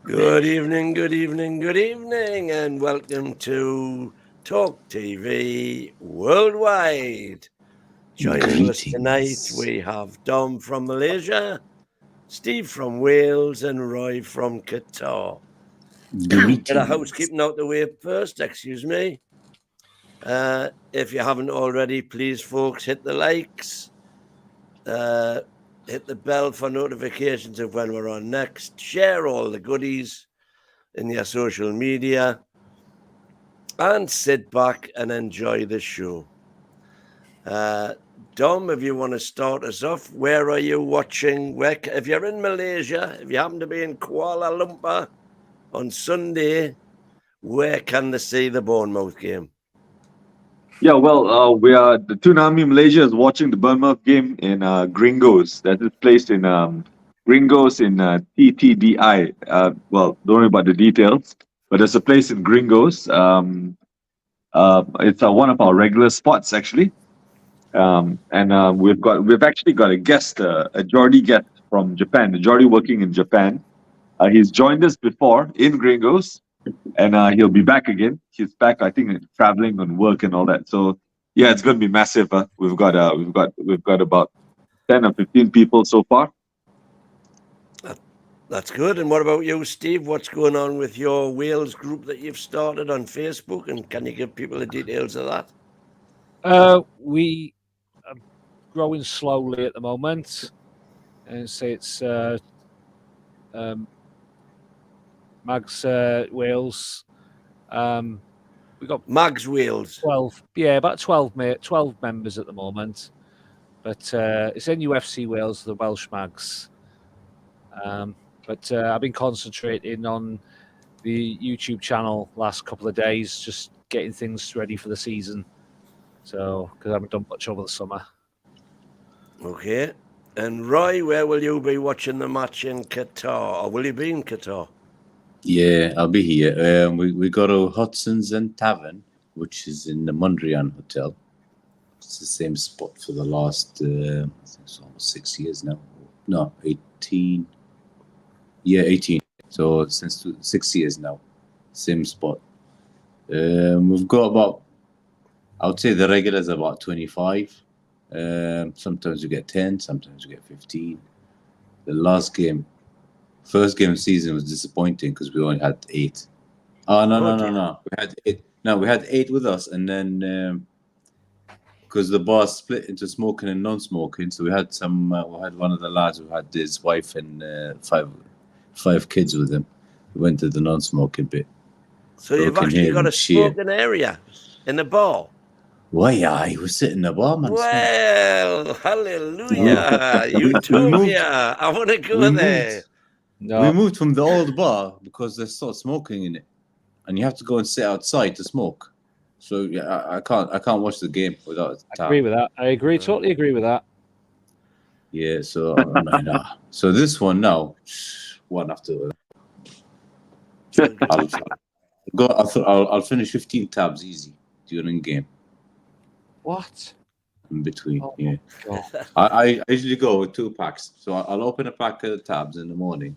Good evening, good evening, good evening, and welcome to Talk TV Worldwide. Joining us tonight, we have Dom from Malaysia, Steve from Wales, and Roy from Qatar. Get a housekeeping out the way first, excuse me. If you haven't already, please, folks, hit the likes, hit the bell for notifications of when we're on next, share all the goodies in your social media, and sit back and enjoy the show. Dom, if you want to start us off, where are you watching? If you're in Malaysia, if you happen to be in Kuala Lumpur on Sunday, where can they see the Bournemouth game? Yeah, well, the Tonali Malaysia is watching the Bournemouth game in Gringos. That is placed in Gringos in TTDI. Well, don't worry about the details, but there's a place in Gringos. It's one of our regular spots actually, and we've actually got a guest, a Geordie guest from Japan, a Geordie working in Japan. He's joined us before in Gringos. And he'll be back again. He's back, I think, traveling on work and all that. So yeah, it's going to be massive. We've got about 10 or 15 people so far. That's good. And what about you, Steve? What's going on with your Wales group that you've started on Facebook? And can you give people the details of that? We are growing slowly at the moment, and say it's Mags Wales. We got Mags Wales. 12, about 12 members at the moment. But it's NUFC Wales, the Welsh Mags. But I've been concentrating on the YouTube channel last couple of days, just getting things ready for the season. So, because I haven't done much over the summer. Okay. And Roy, where will you be watching the match in Qatar? Or will you be in Qatar? Yeah, I'll be here. We go to Hudson's and Tavern, which is in the Mondrian Hotel. It's the same spot for the last, I think it's almost 6 years now. No, 18. Yeah, 18. So since 6 years now, same spot. We've got about, I would say the regulars about 25. Sometimes we get 10, sometimes we get 15. The last game, first game of the season was disappointing because we only had 8. Oh, no. We had 8. No, we had 8 with us, and then because the bar split into smoking and non-smoking, so we had some. We had one of the lads who had his wife and 5 kids with him. We went to the non-smoking bit. So you've actually got a smoking area in the bar? Well, yeah, he was sitting in the bar, man. Well, hallelujah, Utopia. I want to go there. No. We moved from the old bar because they started smoking in it, and you have to go and sit outside to smoke. So yeah, I can't watch the game without a tab. I agree with that. I agree, totally agree with that. Yeah, so so this one now, one after. I'll finish 15 tabs easy during game. What? In between, yeah. I usually go with 2 packs, so I'll open a pack of tabs in the morning.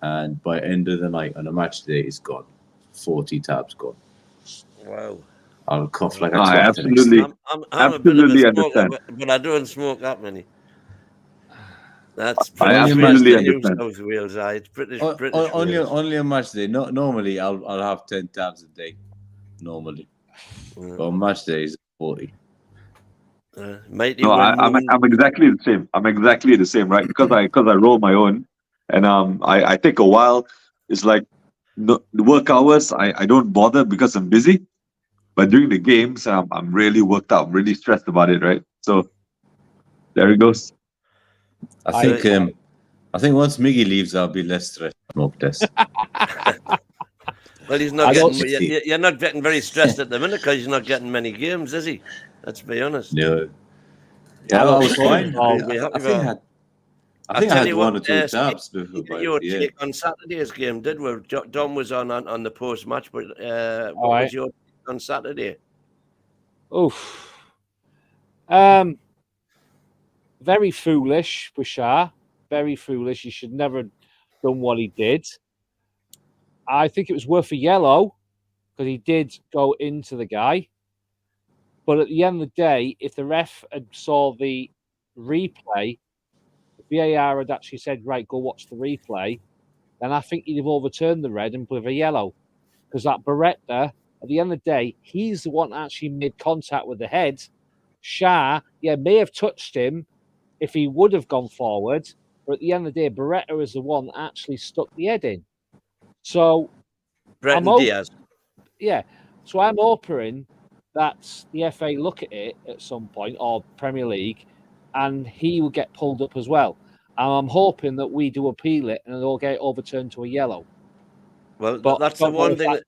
And by end of the night on a match day, it's gone. 40 tabs gone. Wow. I'll cough like I absolutely, I'm a bit of a smoker, but I don't smoke that many. That's I absolutely understand. South Wales. It's British. Only a match day. No, normally I'll have 10 tabs a day. Normally, but on match day is 40. No, I'm exactly the same. I'm exactly the same, right? Because I roll my own, and I take a while. It's like the work hours. I don't bother because I'm busy, but during the games, I'm really worked out. I'm really stressed about it, right? So there it goes. I think once Miggy leaves, I'll be less stressed. Smoke test. Well, he's not getting. You're not getting very stressed at the minute because he's not getting many games, is he? Let's be honest. No. Yeah, I was fine. I think I had 1 or 2 tabs before. Your take on Saturday's game, did we? Dom was on the post match, but what was your take on Saturday? Oof. Very foolish, Bashar. Very foolish. He should never have done what he did. I think it was worth a yellow because he did go into the guy. But at the end of the day, if the ref had saw the replay, VAR had actually said, right, go watch the replay, then I think he'd have overturned the red and with a yellow. Because that Beretta, at the end of the day, he's the one that actually made contact with the head. Shah, may have touched him if he would have gone forward. But at the end of the day, Beretta is the one that actually stuck the head in. So Brenton Diaz. Yeah. So I'm hoping that the FA look at it at some point, or Premier League, and he will get pulled up as well. And I'm hoping that we do appeal it and it'll get overturned to a yellow. Well, But that's the one thing that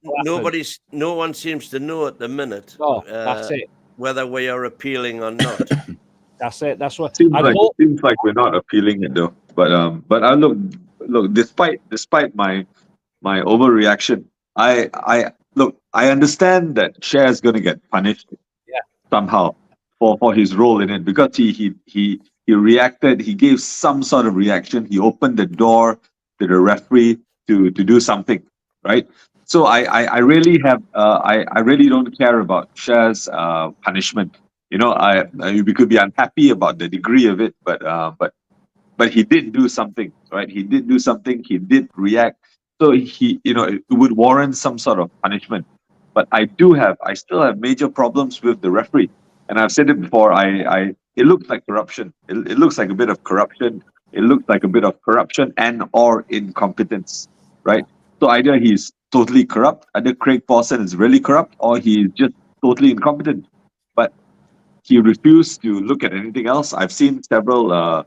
no one seems to know at the minute. No, that's it. Whether we are appealing or not. That's it. That's what seems like we're not appealing it though. But I look, despite my overreaction, I understand that Cher is going to get punished somehow for his role in it, because he reacted, he gave some sort of reaction, he opened the door to the referee to do something, right? So I really have I really don't care about Cher's punishment. You know, we could be unhappy about the degree of it, but he did do something, right? He did do something. He did react. So it would warrant some sort of punishment. But I still have major problems with the referee, and I've said it before. It looks like corruption. It looks like a bit of corruption. It looks like a bit of corruption or incompetence, right? So either he's totally corrupt, either Craig Pawson is really corrupt, or he's just totally incompetent. But he refused to look at anything else. I've seen several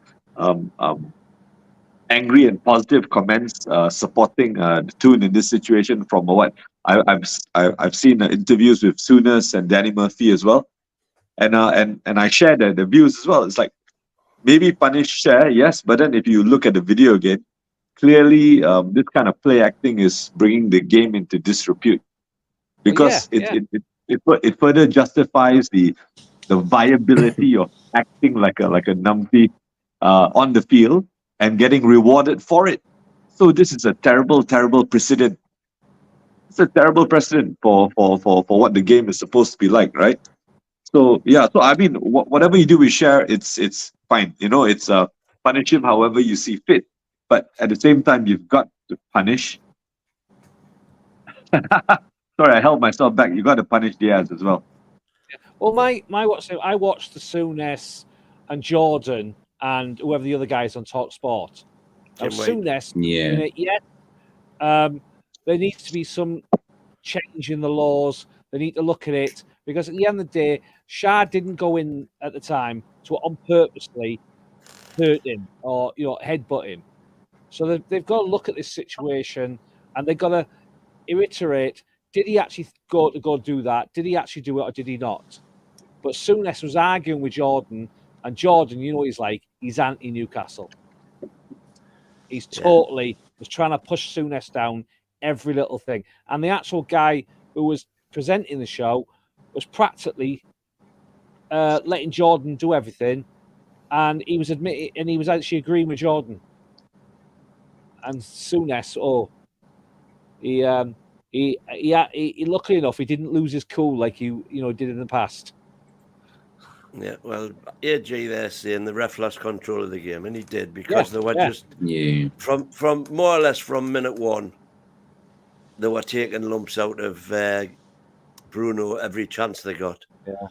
angry and positive comments supporting the Toon in this situation from what I've seen interviews with Souness and Danny Murphy as well, and I share the views as well. It's like, maybe punish Cher, yes, but then if you look at the video again, clearly this kind of play acting is bringing the game into disrepute, because it further justifies the viability of acting like a numpty on the field and getting rewarded for it. So this is a terrible precedent. It's a terrible precedent for what the game is supposed to be like, right? So so I mean, whatever you do with Cher, it's fine. You know, it's punish him however you see fit. But at the same time, you've got to punish. Sorry, I held myself back. You got to punish Diaz as well. Well, I watched the Souness and Jordan and whoever the other guys on Talk Sport. Souness, there needs to be some change in the laws. They need to look at it, because at the end of the day, Shah didn't go in at the time to on purposely hurt him or headbutt him. So they've got to look at this situation, and they've got to iterate: did he actually go do that? Did he actually do it, or did he not? But Souness was arguing with Jordan, and Jordan, he's anti-Newcastle. He's totally was trying to push Souness down every little thing. And the actual guy who was presenting the show was practically letting Jordan do everything, and he was actually agreeing with Jordan. And Souness, he luckily enough, he didn't lose his cool like he did in the past. Yeah, well, AJ there saying the ref lost control of the game, and he did, because they were just from more or less from minute one, they were taking lumps out of Bruno every chance they got. Yeah,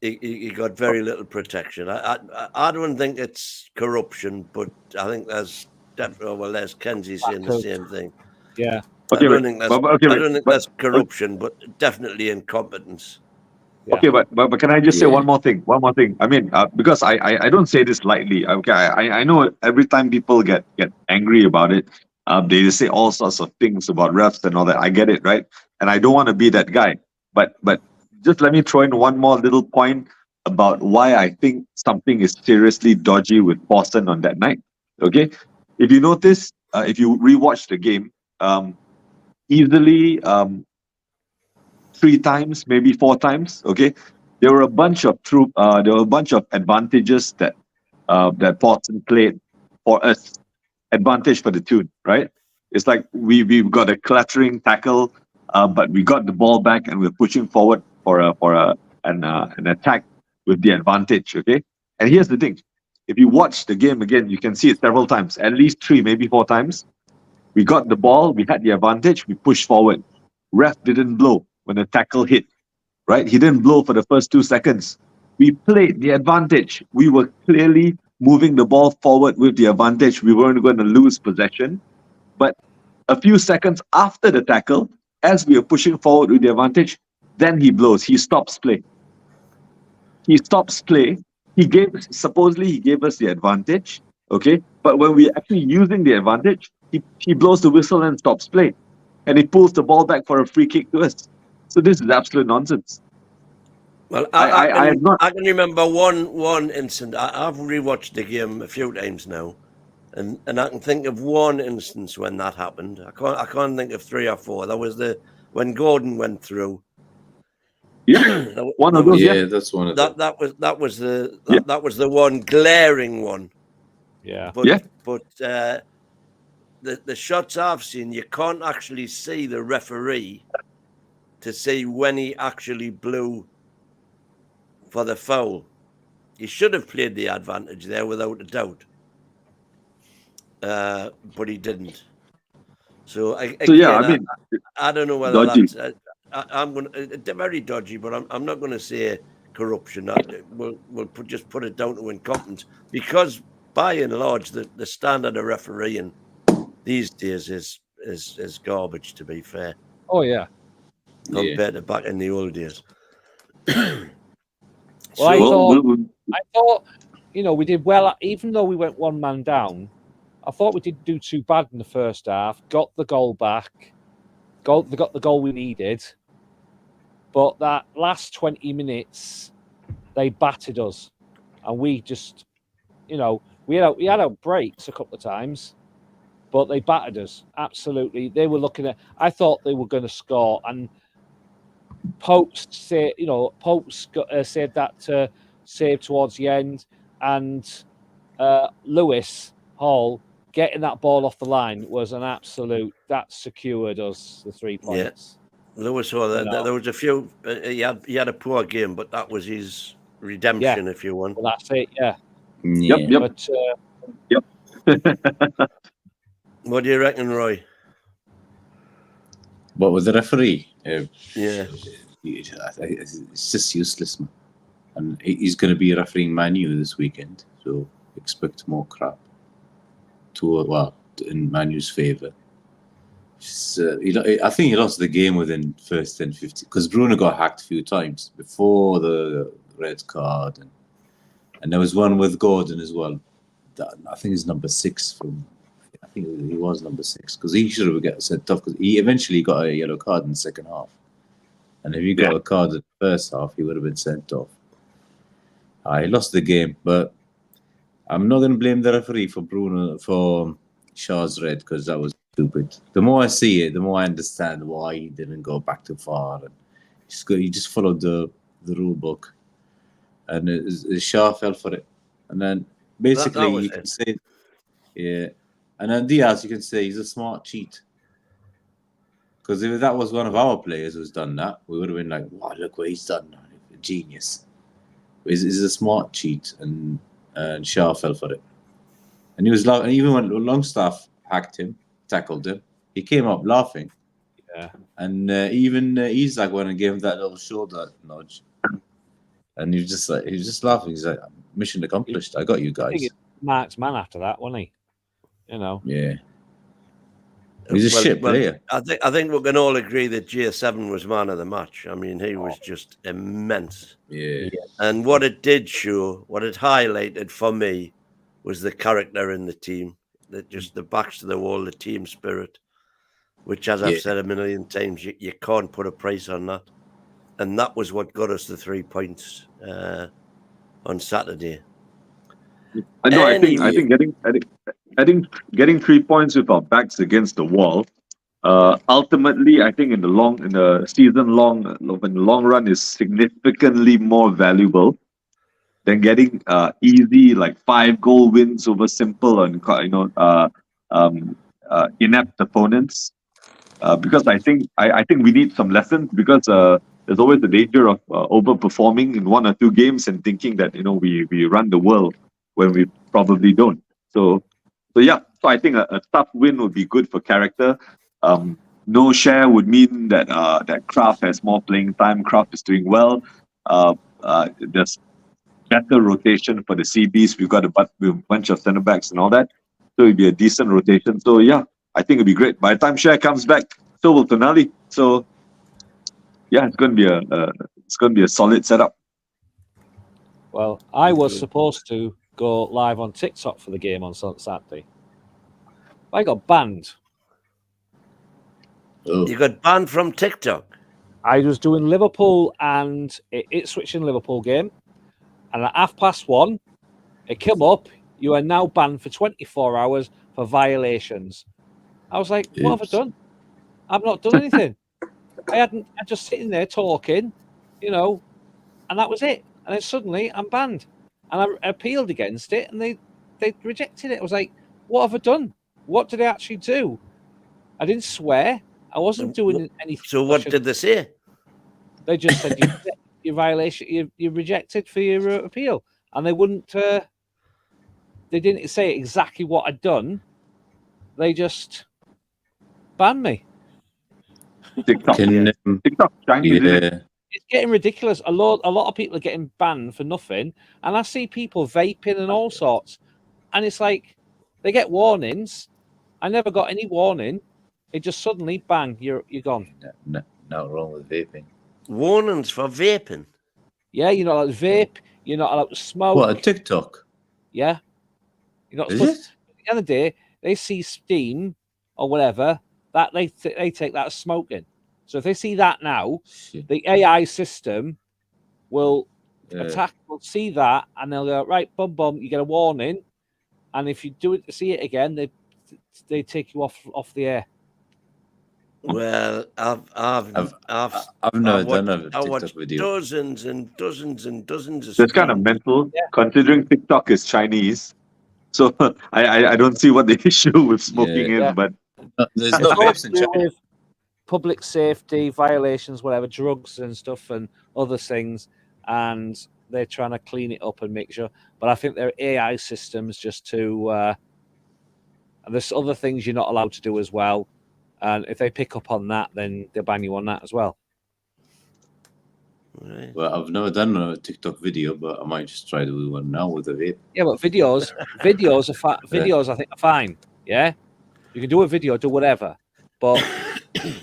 he got very little protection. I don't think it's corruption, but I think there's there's Kenzie saying the same thing. Yeah, I don't think that's corruption, but definitely incompetence. Yeah. Okay, but can I just say one more thing? I mean, because I don't say this lightly. Okay, I know every time people get angry about it, they say all sorts of things about refs and all that. I get it, right? And I don't want to be that guy. But just let me throw in one more little point about why I think something is seriously dodgy with Boston on that night. Okay, if you notice, if you rewatch the game, easily 3 times, maybe 4 times. Okay, there were a bunch of advantages that Boston played for us, advantage for the Toon, right? It's like we've got a clattering tackle, but we got the ball back and we're pushing forward for an attack with the advantage. Okay, and here's the thing: if you watch the game again, you can see it several times, at least 3, maybe 4 times. We got the ball, we had the advantage, we pushed forward. Ref didn't blow when the tackle hit, right? He didn't blow for the first 2 seconds. We played the advantage. We were clearly moving the ball forward with the advantage. We weren't going to lose possession. But a few seconds after the tackle, as we were pushing forward with the advantage, then he blows. He stops play. He stops play. Supposedly he gave us the advantage, okay? But when we're actually using the advantage, he blows the whistle and stops play. And he pulls the ball back for a free kick to us. So this is absolute nonsense. Well, I can remember one incident. I've rewatched the game a few times now, and I can think of one instance when that happened. I can't think of 3 or 4. That was when Gordon went through. Yeah, one of those. Yeah, that's one of them. That was the one glaring one. Yeah. But the shots I've seen, you can't actually see the referee to see when he actually blew for the foul. He should have played the advantage there without a doubt, but he didn't. So I don't know whether dodgy. that's. I'm going to very dodgy, but I'm not going to say corruption. We'll just put it down to incompetence, because by and large the standard of refereeing these days is garbage, to be fair. Oh yeah. Compared to back in the old days. Well, I thought, we did well, even though we went 1 man down. I thought we didn't do too bad in the first half. Got the goal back. They got the goal we needed. But that last 20 minutes, they battered us, and we just, we had our breaks a couple of times, but they battered us absolutely. They were looking at. I thought they were going to score, and Pope's said that save towards the end, and Lewis Hall getting that ball off the line was an absolute. That secured us the 3 points. Yeah. Lewis Hall. There was a few. He had a poor game, but that was his redemption, if you want. Well, that's it. Yeah. Yep. But, yep. What do you reckon, Roy? What with the referee? Yeah. It's just useless, man. And he's going to be refereeing Man U this weekend, so expect more crap. In Man U's favour. I think he lost the game within first 10, 15, because Bruno got hacked a few times before the red card, and there was one with Gordon as well. I think it's number 6 I think he was number 6, because he should have got sent off, because he eventually got a yellow card in the second half, and if he got a card in the first half, he would have been sent off. He lost the game, but I'm not going to blame the referee for Shaw's red, because that was stupid. The more I see it, the more I understand why he didn't go back too far, and he just followed the rule book, and Shaw fell for it, and then basically you can say, and then Diaz, you can say he's a smart cheat, because if that was one of our players who's done that, we would have been like, wow, look what he's done, genius. He's a smart cheat, and Shaw fell for it, and he was and even when Longstaff hacked him, tackled him, he came up laughing. Yeah. And even Isaac went and gave him that little shoulder nudge, and he was just laughing. He's like, mission accomplished. I got you guys. I think Mark's man after that, wasn't he? Yeah. He's a shit player. I think we can all agree that J7 was man of the match. I mean, he was just immense. Yeah. And what it did show, what it highlighted for me, was the character in the team. Just the backs to the wall, the team spirit, which, as I've said a million times, you can't put a price on that. And that was what got us the 3 points on Saturday. I think getting 3 points with our backs against the wall, ultimately, I think in the season long run, is significantly more valuable than getting easy 5-goal wins over simple and inept opponents. Because I think we need some lessons, because there's always the danger of overperforming in one or two games and thinking that we run the world when we probably don't. So I think a tough win would be good for character. No share would mean that that Kraft has more playing time. Kraft is doing well. There's better rotation for the CBs. We've got a bunch of centre backs and all that, so it'd be a decent rotation. So yeah, I think it'd be great. By the time Share comes back, so will Tonali. So yeah, it's going to be a solid setup. Well, I was supposed to go live on TikTok for the game on Saturday. I got banned. Oh. You got banned from TikTok? I was doing Liverpool and Ipswich in Liverpool game, and at 1:30, it came up, you are now banned for 24 hours for violations. I was like, what have I done? I've not done anything. I'm just sitting there talking, and that was it. And then suddenly I'm banned. And I appealed against it, and they rejected it. I was like, what have I done? What did I actually do? I didn't swear. I wasn't doing anything. So what did they say? They just said your violation, you're rejected for your appeal, and they wouldn't. They didn't say exactly what I'd done. They just banned me. TikTok, TikTok, yeah. It's getting ridiculous. A lot of people are getting banned for nothing, and I see people vaping and all sorts, and it's like they get warnings. I never got any warning. It just suddenly bang, you're gone. No, not wrong with vaping. Warnings for vaping? Yeah, you're not allowed to vape. You're not allowed to smoke. What, a TikTok? Yeah. You're not Is supposed. it? At the end of the day, they see steam or whatever, that they take that as smoking. So if they see that now, the AI system will will see that, and they'll go, right, bum, you get a warning, and if you see it again, they take you off the air. Well, I've never done a I TikTok watched video. dozens and dozens and dozens of That's kind of mental, considering TikTok is Chinese. So I don't see what the issue with smoking is, but there's no vapes in China. Public safety violations, whatever, drugs and stuff and other things, and they're trying to clean it up and make sure. But I think their AI systems just to there's other things you're not allowed to do as well. And if they pick up on that, then they'll ban you on that as well. Right. Well, I've never done a TikTok video, but I might just try to do one now with a vape. Yeah, but videos I think are fine. Yeah, you can do a video, do whatever, but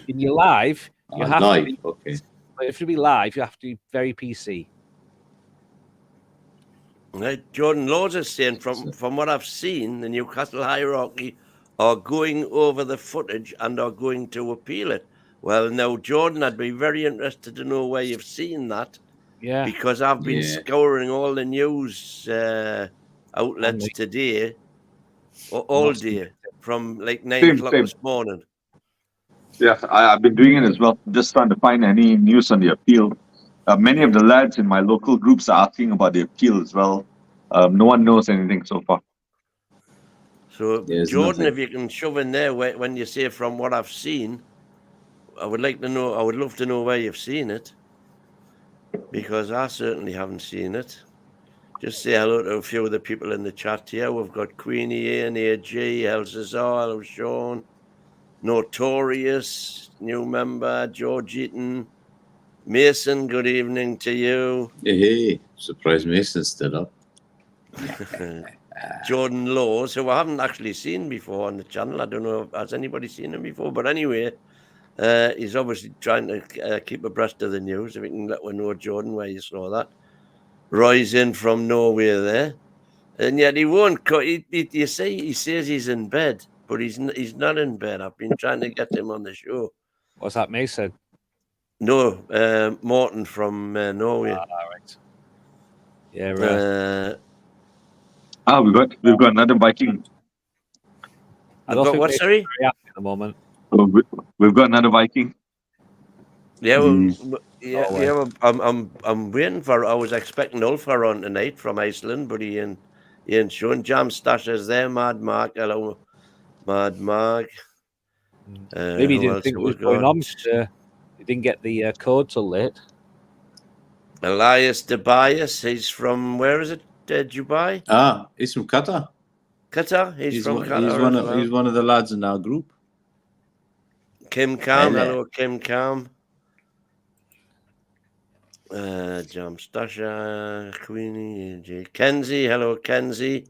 in your live, you have live. to be, okay. If you be live, you have to be very PC. Right. Jordan Laws is saying, from what I've seen, the Newcastle hierarchy are going over the footage and are going to appeal it. Well, now, Jordan, I'd be very interested to know where you've seen that. Yeah. Because I've been scouring all the news outlets today, all day, from like 9 o'clock this morning. Yeah, I've been doing it as well, just trying to find any news on the appeal. Many of the lads in my local groups are asking about the appeal as well. No one knows anything so far. So, Jordan, if you can shove in there when you say from what I've seen, I would love to know where you've seen it, because I certainly haven't seen it. Just say hello to a few of the people in the chat here. We've got Queenie, Ian, AG, El Cesar, hello Sean, Notorious, new member, George Eaton, Mason, good evening to you. Hey, surprise Mason's still up. Jordan Laws, who I haven't actually seen before on the channel. I don't know, has anybody seen him before? But anyway, he's obviously trying to keep abreast of the news. If you can let me know, Jordan, where you saw that. Roy's in from Norway there. And yet he won't cut. You say he says he's in bed, but he's not in bed. I've been trying to get him on the show. What's that, Mason? No, Morton from Norway. Right. Yeah, right. We've got another Viking. I don't think what? Sorry, very happy at the moment. We've got another Viking. Yeah, I'm waiting for. I was expecting Ulfar on tonight from Iceland, but he ain't shown. Jam Stasher's there. Mad Mark, hello, Mad Mag. Maybe he who didn't else think it have was we going got? on. He didn't get the code till late. Elias Tobias. He's from, where is it? Dubai? He's from Qatar. Qatar? He's from Qatar as well. He's one of the lads in our group. Kim Kam. Hello. Hello, Kim Kam. Jam Stasha, Queenie, AJ. Kenzie. Hello, Kenzie.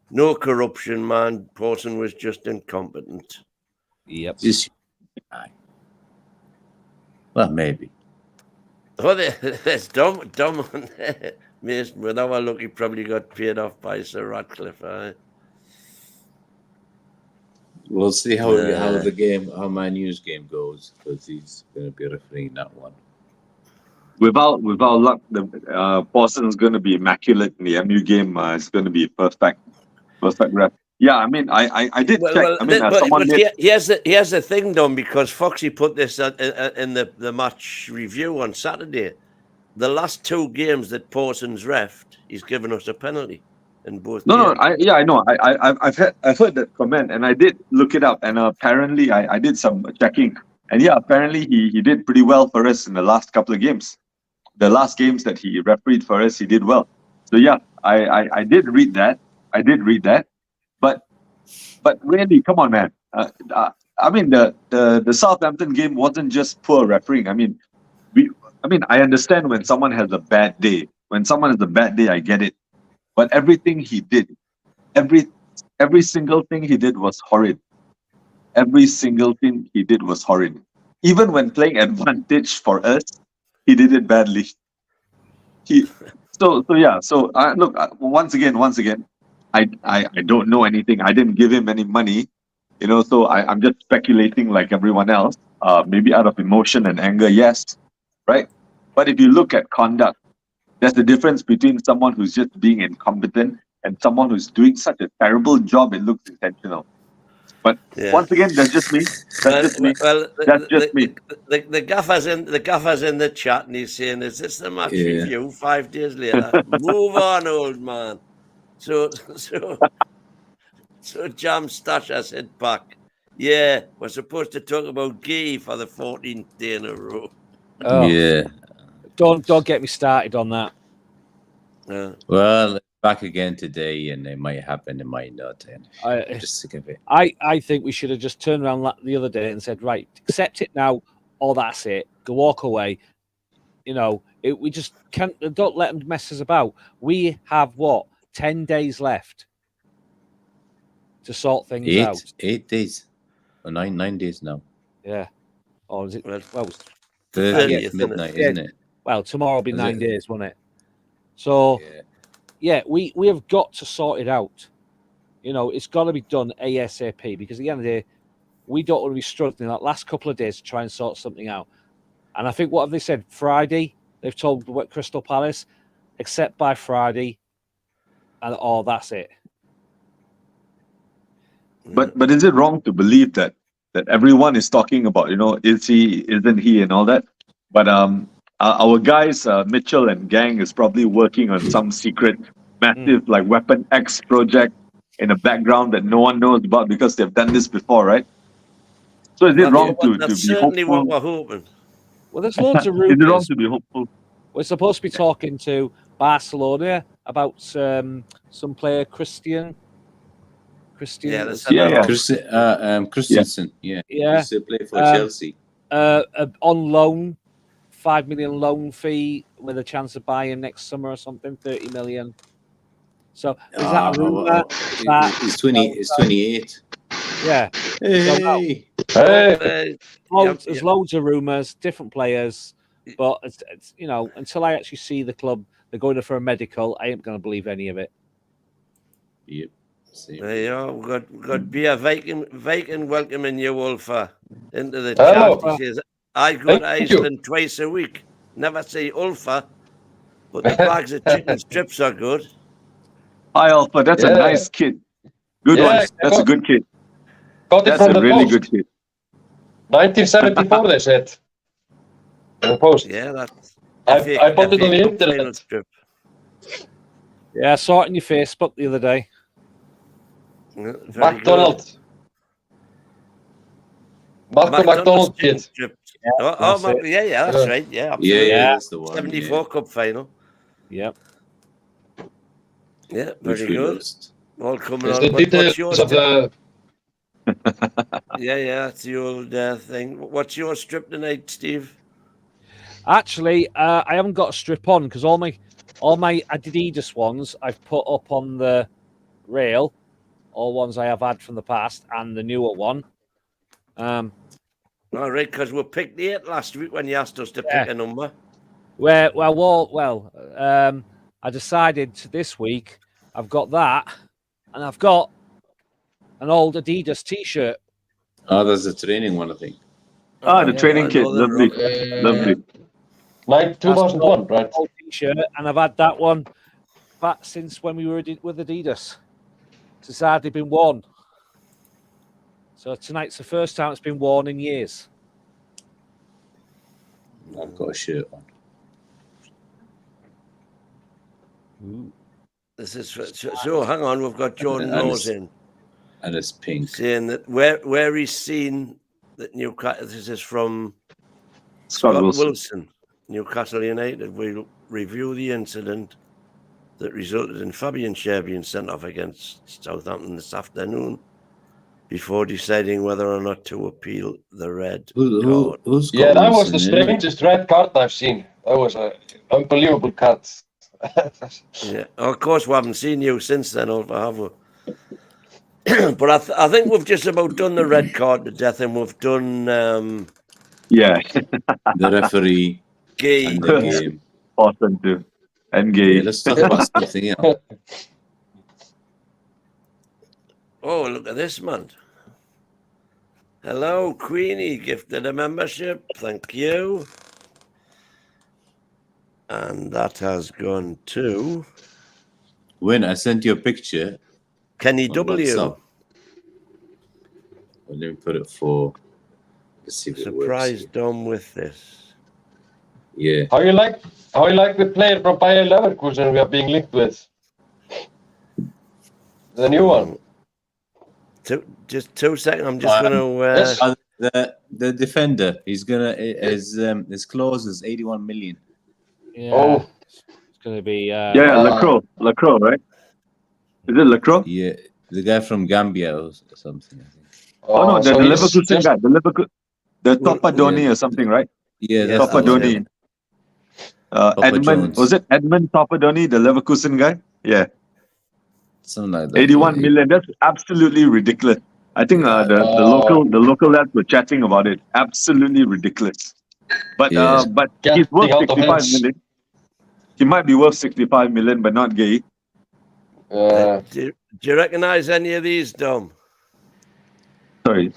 No corruption, man. Porson was just incompetent. Yep. Well, maybe. Oh, there's Dom on there. Mason, with our luck, he probably got paid off by Sir Ratcliffe. We'll see how my news game goes, because he's going to be refereeing that one. Without luck, the Porson's going to be immaculate in the MU game. It's going to be perfect ref. Yeah, I mean, I did check. I mean, someone did. Here's the thing, Dom, because Foxy put this in the match review on Saturday. The last 2 games that Porson's refed, he's given us a penalty in both. No, I know. I've heard that comment, and I did look it up, and apparently I did some checking, and yeah, apparently he did pretty well for us in the last couple of games. The last games that he refereed for us, he did well. So yeah, I did read that. But really, come on, man. I mean, the Southampton game wasn't just poor refereeing. I mean, I understand when someone has a bad day. When someone has a bad day, I get it. But everything he did, every single thing he did was horrid. Every single thing he did was horrid. Even when playing advantage for us, he did it badly. So look, once again, I don't know anything. I didn't give him any money, so I'm just speculating like everyone else. Maybe out of emotion and anger, yes, right? But if you look at conduct, there's the difference between someone who's just being incompetent and someone who's doing such a terrible job, it looks intentional. But once again, that's just me. That's just me. The gaffer's in the chat, and he's saying, "Is this the match review 5 days later?" Move on, old man. So Jam Stasha said back, "Yeah, we're supposed to talk about Gee for the 14th day in a row." Oh, yeah. Don't get me started on that. Well, back again today, and it might happen, it might not. And I'm just sick of it. I think we should have just turned around the other day and said, right, accept it now, or that's it. Go walk away. We just can't. Don't let them mess us about. We have 10 days left to sort things out. 8 days, or 9 days now. Yeah. Or is it? Well, 30th midnight, isn't it? Well, tomorrow will be 9 days, won't it? So, we have got to sort it out. It's got to be done ASAP, because at the end of the day, we don't want to be struggling that last couple of days to try and sort something out. And I think, what have they said? Friday? They've told Crystal Palace, except by Friday, and that's it. But is it wrong to believe that everyone is talking about, is he, isn't he, and all that? But our guys, Mitchell and gang, is probably working on some secret, massive Weapon X project in the background that no one knows about, because they've done this before, right? So is it wrong to be certainly hopeful? What we're hoping. Well, there's loads of rumors. Is it wrong to be hopeful? We're supposed to be talking to Barcelona about some player, Christian. Christensen. Yeah. He's to play for Chelsea. On loan, 5 million loan fee with a chance of buying next summer or something, 30 million. So is that a rumor? He's 28. Yeah. Hey. There's loads of rumors, different players, but it's until I actually see the club, they're going for a medical, I ain't going to believe any of it. Yep. There you are. We've got Bia Viking welcoming you, Ulfa, into the chat. He says, I go to Iceland twice a week. Never see Ulfa, but the bags of chicken strips are good. Hi, Ulfa. That's a nice kid. Good one. That's a good kid. Got it That's from a the really post. good kid. 1974, they said. In the post. Yeah, that's. I put it on the internet. Strip. Yeah, I saw it in your Facebook the other day. Yeah, McDonald's. Marco McDonald kid. Stripped. Yeah, that's it. Yeah, that's Yeah. right. Yeah, Yeah, absolutely. Yeah. that's the one. 74 Cup final. Yep. Yeah, Which very we good. lost. All coming It's on. the What's details your of the. Yeah, that's the old thing. What's your strip tonight, Steve? Actually, I haven't got a strip on because all my Adidas ones I've put up on the rail, all ones I have had from the past, and the newer one. All right, because we picked 8 last week when you asked us to pick a number. I decided this week I've got that, and I've got an old Adidas T-shirt. Oh, there's a training one, I think. The training kit, lovely, lovely. 2001, right? Old T-shirt, and I've had that one back since when we were with Adidas. It's hardly been worn. So tonight's the first time it's been worn in years. I've got a shirt on. Ooh. This is so. Hang on, we've got Jordan Rose in, And it's pink. saying that where he's seen that Newcastle. This is from Scott Wilson. Wilson, Newcastle United. We'll review the incident that resulted in Fabian Schär being sent off against Southampton this afternoon before deciding whether or not to appeal the red card. Who's got Yeah, that was Wilson the in it? strangest red card I've seen. That was an unbelievable card. Yeah, of course we haven't seen you since then, have we? But I think we've just about done the red card to death, and we've done Yeah, The referee game. and the game. awesome too. Yeah, Engage. let's talk about something else. Oh, look at this, man. Hello, Queenie, gifted a membership. Thank you. And that has gone to When I sent you a picture Kenny on W. WhatsApp. Well, let me put it for. Let's see if it Surprised works. Dom with this. Yeah. How you like the player from Bayer Leverkusen we are being linked with? The new one. Just 2 seconds. I'm just going to. Yes. The defender, he's gonna his clause is 81 million. Yeah. Oh. It's going to be. Lacroix, right? Is it Lacroix? Yeah, the guy from Gambia or something. I think. Oh no, the so he's Leverkusen just- guy, the Topadoni or something, right? Yeah, Yes, that's the one. Topadoni. Edmund, Jones. was it Edmund Topadoni, the Leverkusen guy? Yeah, Something like that. 81 yeah. million. That's absolutely ridiculous. I think the local lads were chatting about it. Absolutely ridiculous. But Yeah. but Getting he's worth out of 65 hands. million. He might be worth 65 million, but not gay. do you recognize any of these, Dom? Sorry.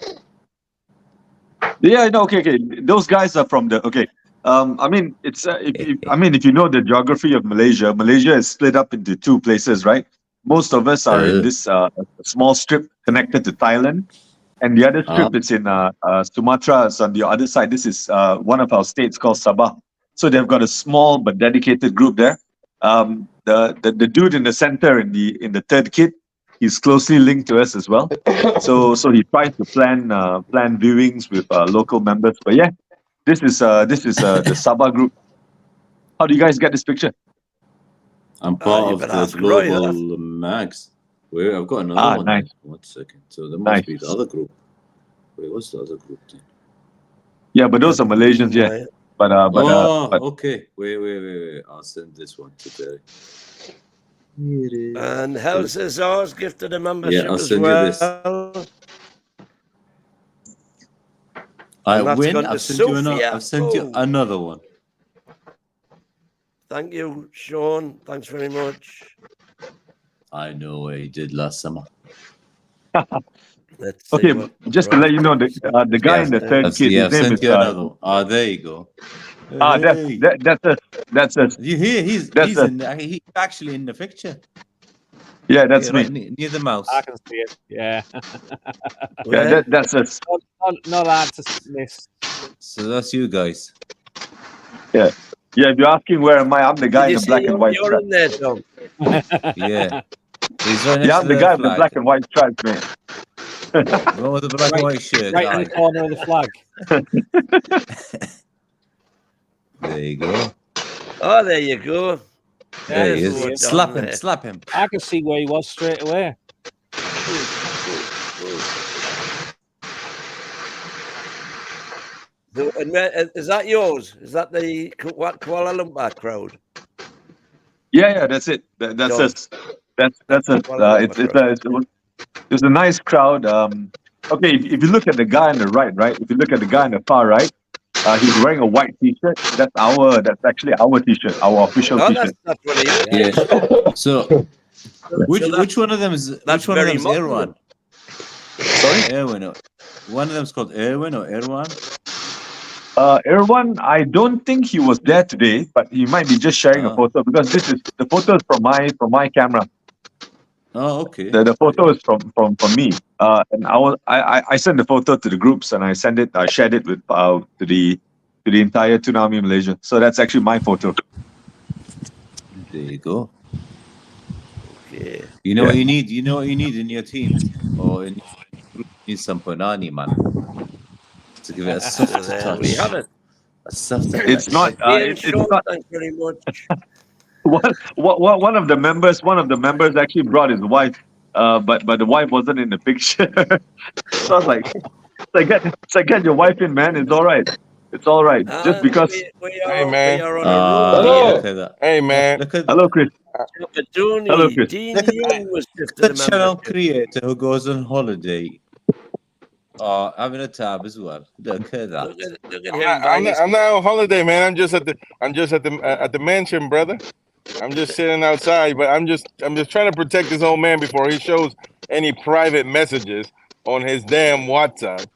Yeah, no, okay. Those guys are from the okay. I mean, it's if you know the geography of Malaysia, Malaysia is split up into 2 places, right? Most of us are in this small strip connected to Thailand, and the other strip is in Sumatra. It's on the other side. This is one of our states called Sabah. So they've got a small but dedicated group there. The dude in the center in the third kit, he's closely linked to us as well. So he tries to plan viewings with local members. But yeah, this is the Sabah group. How do you guys get this picture? I'm part you of better the ask Roy, global mags. Where I've got another one. Nice. There. 1 second. So there must be Nice. the other group. Wait, what's the other group then? Yeah, but those are Malaysians, yeah. But Okay. Wait. I'll send this one to Terry. Here it is. And Helsazar's gifted a membership I'll as send you well. this. And that's Win. gone to I've sent you another. Sophia. I've sent you Oh. another one. Thank you, Sean. Thanks very much. I know what he did last summer. Let's see okay, what just to let you know, the guy in the third kit, I've his name sent is you another one. There you go. Hey. that's us. You hear? He's actually in the picture. Yeah, that's me. Right near the mouse. I can see it. Yeah. Yeah, that's us. Not hard to miss. So that's you guys. Yeah, if you're asking where am I, I'm the guy in Did you the black see and white you're stripes. in there, Tom? Yeah. He's right next Yeah, to I'm the guy in the flag. black and white stripes, man. The one with the black and white shirt. Right in the corner of the flag. There you go. Oh, there you go. There he There's is. what Slap done him. there. Slap him. I can see where he was straight away. Is that yours? Is that the Kuala Lumpur crowd? Yeah, that's it. That's Done. us. That's us. Kuala Lumpur It's a nice crowd. Okay, if you look at the guy on the right, If you look at the guy on the far right, he's wearing a white T-shirt. That's actually our T-shirt, our official Oh, T-shirt. that's what he is. Yeah. So So which one of them is that's which one of very them is modern. Erwan? Sorry? Erwin. One of them's called Erwin or Erwan. Erwan, I don't think he was there today, but he might be just sharing a photo because the photo is from my camera. Oh, okay. The photo is from me. And I sent the photo to the groups and I shared it with to the entire Tonali Malaysia. So that's actually my photo. There you go. Okay. You know what you need? You know what you need in your team? Or in you need some Tonali, man. To give it a soft So there touch. we have it. A soft touch. It's not. Ian It's Shaw, not. thanks very much. One of the members actually brought his wife, but the wife wasn't in the picture. So I was like, get your wife in, man. It's all right. It's all right. Just because. We Hey, man. are on a roll Hello. Look at that. Hey, man. Look at Hello, Chris. Dooney, Hello, Chris. Dean Look at Young was just the the channel membership. creator who goes on holiday. Having a tab as well. Look at that. Look at him buying his I'm not on holiday, man. I'm just at the mansion, brother. I'm just sitting outside, but I'm just trying to protect this old man before he shows any private messages on his damn WhatsApp.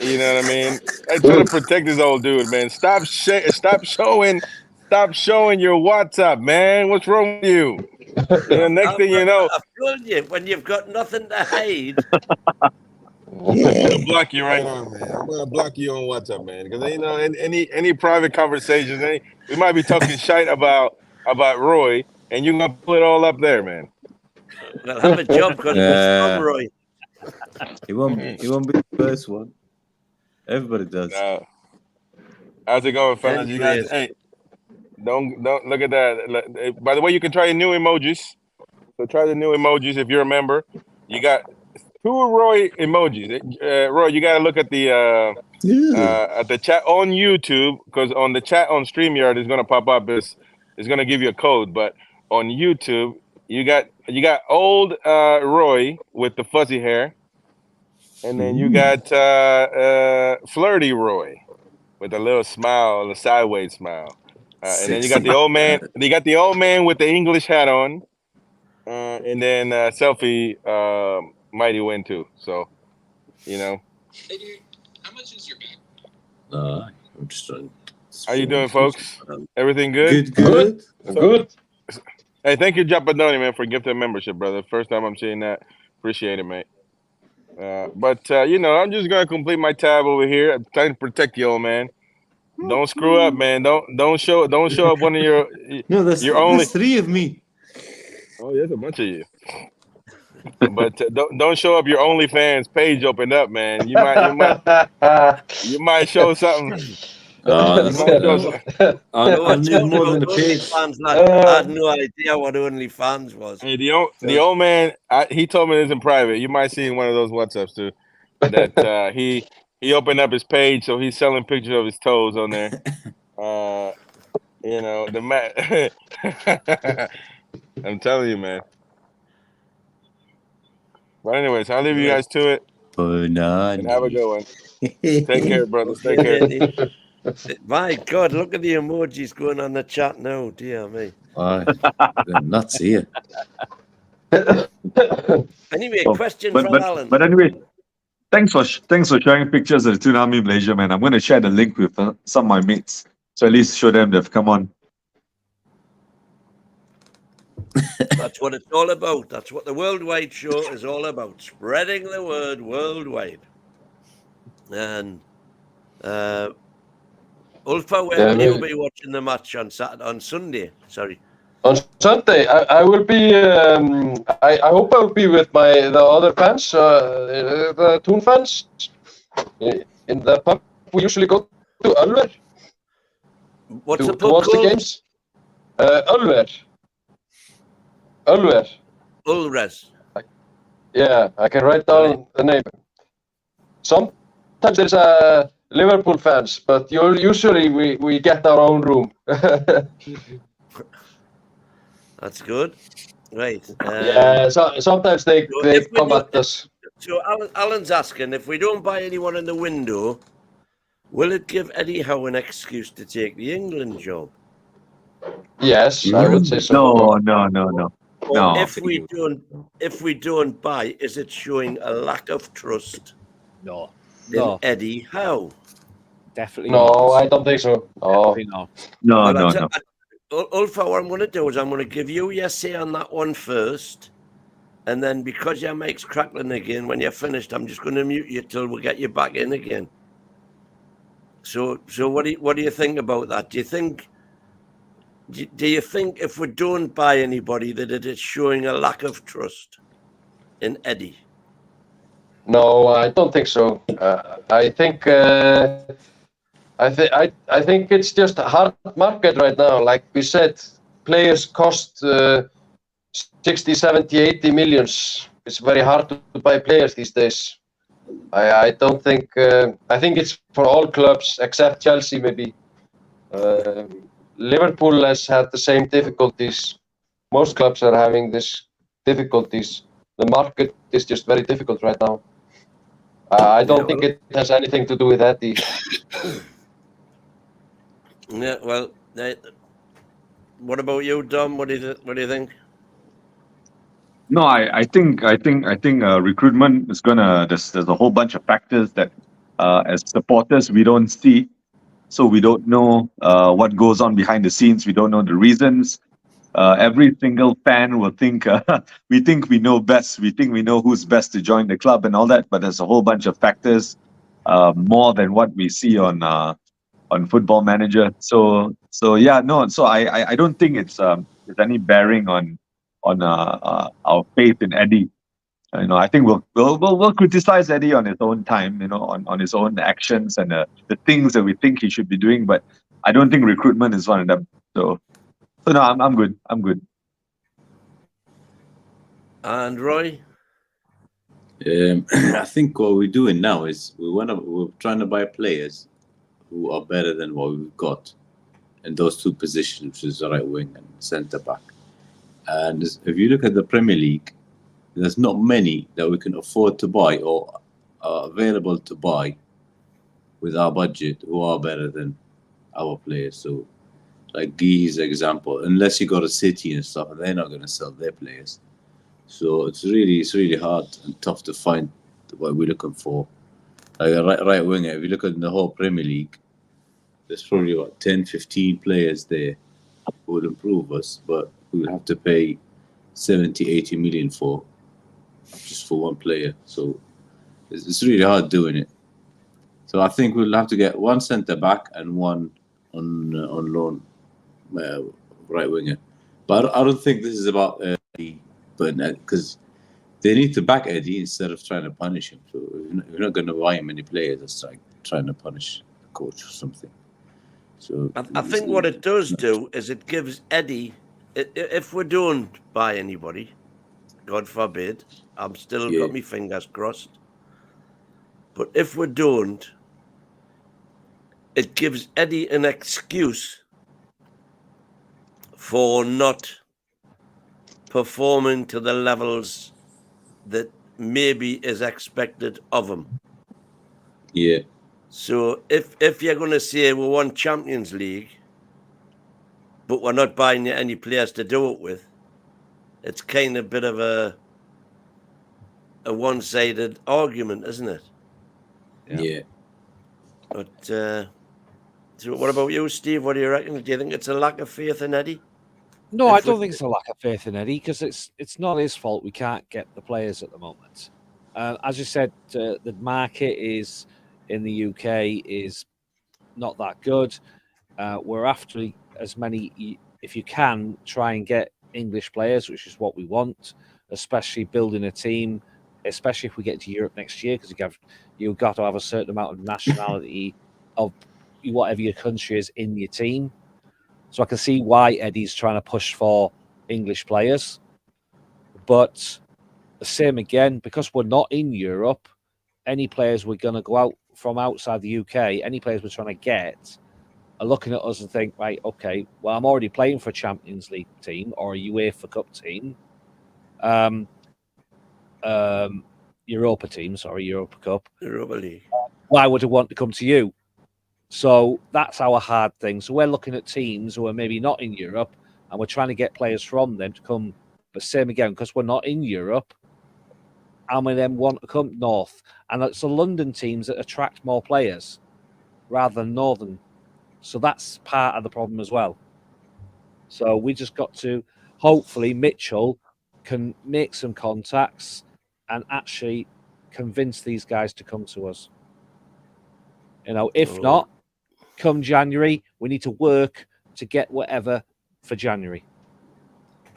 You know what I mean? I try to protect this old dude, man. Stop showing your WhatsApp, man. What's wrong with you? Next thing you know, I've told you, when you've got nothing to hide. I'm gonna block you right now, man. I'm gonna block you on WhatsApp, man, because any private conversations, we might be talking shite about Roy, and you're gonna put it all up there, man. Well, have a job because it's from Roy. He won't be the first one. Everybody does. How's it going, fellas? You guys, hey, don't look at that. By the way, you can try new emojis. So try the new emojis if you're a member. You got 2 Roy emojis. Roy, you got to look at the chat on YouTube, because on the chat on StreamYard is going to pop up. It's going to give you a code, but on YouTube you got old Roy with the fuzzy hair, and then you got flirty Roy with a little smile, a sideways smile, and then you got the old man. You got the old man with the English hat on, and then selfie. Mighty win too. So, Hey, dude, how much is your bag? I'm just trying. How you doing, folks? Everything good? Good. Good. Hey, thank you, Japadoni, man, for gifting a membership, brother. First time I'm seeing that. Appreciate it, mate. But I'm just gonna complete my tab over here. I'm trying to protect you, old man. Don't screw up, man. Don't show up one of your No, there's 3 of me. Oh, there's a bunch of you. But don't show up your OnlyFans page opened up, man. You might show something. I'll need more than a page. I had no idea what OnlyFans was. Hey, the old man, he told me this in private. You might see in one of those WhatsApps too, that he opened up his page, so he's selling pictures of his toes on there. The mat. I'm telling you, man. But anyways, I'll leave you guys to it. And have a good one. Take care, brothers. Take care. My God, look at the emojis going on the chat now. Dear me. They're nuts here. Anyway, question but, from but, Alan. But anyway, thanks for sharing pictures of the Tonali Malaysia, man. I'm going to share the link with some of my mates, so at least show them they've come on. That's what it's all about. That's what the Worldwide show is all about. Spreading the word worldwide. And Ulfa, where will you be watching the match on Sunday? Sorry. On Sunday, I will be. I hope I will be with the other fans, the Toon fans, in the pub we usually go to, Ulver. What's the pub to watch called? the games. Ulver. Ulres. Yeah, I can write down the name. Sometimes there's Liverpool fans, but usually we get our own room. That's good. Right. Yeah, so sometimes they come at us. So Alan's asking, if we don't buy anyone in the window, will it give Eddie Howe an excuse to take the England job? Yes, I would say so. No. Or if we don't buy, is it showing a lack of trust in Eddie Howe? Definitely No, not. I don't think so. Definitely not. No. Ulfa, what I'm going to do is I'm going to give you your say on that one first. And then because your mic's crackling again, when you're finished, I'm just going to mute you till we get you back in again. So what do you think about that? Do you think if we don't buy anybody that it is showing a lack of trust in Eddie? No, I don't think so. I think I think it's just a hard market right now. Like we said, players cost 60, 70, 80 millions. It's very hard to buy players these days. I don't think. I think it's for all clubs except Chelsea, maybe. Liverpool has had the same difficulties. Most clubs are having these difficulties. The market is just very difficult right now. I don't think it has anything to do with Eddie. Yeah, well, what about you, Dom? What do you think? No, I think recruitment is gonna. There's a whole bunch of factors that as supporters we don't see, so we don't know what goes on behind the scenes. We don't know the reasons. Every single fan will think we think we know best. We think we know who's best to join the club and all that. But there's a whole bunch of factors more than what we see on Football Manager. So yeah, no. So I don't think it's any bearing on our faith in Eddie. I think we'll criticize Eddie on his own time, on his own actions and the things that we think he should be doing. But I don't think recruitment is one of them. So no, I'm good. And Roy? I think what we're doing now is we're trying to buy players who are better than what we've got in those two positions, which is the right wing and centre back. And if you look at the Premier League, there's not many that we can afford to buy or are available to buy with our budget who are better than our players. So, like Guy's example, unless you go to City and stuff, they're not going to sell their players. So it's really hard and tough to find what we're looking for. Like a right winger, if you look at the whole Premier League, there's probably about 10, 15 players there who would improve us, but we would have to pay 70, 80 million just for one player. So it's really hard doing it. So I think we'll have to get one centre back and one on loan right winger. But I don't think this is about Eddie, because they need to back Eddie instead of trying to punish him. So we're not going to buy him any players that's like trying to punish the coach or something. So I think what it does do is it gives Eddie, if we don't buy anybody, God forbid, I'm still got my fingers crossed, but if we don't, it gives Eddie an excuse for not performing to the levels that maybe is expected of him. Yeah. So if you're going to say we won Champions League, but we're not buying you any players to do it with, it's kind of a bit of a one-sided argument, isn't it? Yeah. But so what about you, Steve? What do you reckon? Do you think it's a lack of faith in Eddie? No, I don't think it's a lack of faith in Eddie, because it's not his fault we can't get the players at the moment. As you said, the market is in the UK is not that good. We're after as many if you can, try and get English players, which is what we want, especially building a team, especially if we get to Europe next year, because you've got to have a certain amount of nationality of whatever your country is in your team. So I can see why Eddie's trying to push for English players. But the same again, because we're not in Europe, any players we're going to go out from outside the UK, any players we're trying to get are looking at us and think, right, okay, well, I'm already playing for a Champions League team or a UEFA Cup team. Europa Cup. Europa League. Why would I want to come to you? So that's our hard thing. So we're looking at teams who are maybe not in Europe and we're trying to get players from them to come. But same again, because we're not in Europe, and we then want to come north. And it's the London teams that attract more players rather than northern. So that's part of the problem as well. So we just got to, hopefully Mitchell can make some contacts and actually convince these guys to come to us. You know, if not, come January, we need to work to get whatever for January.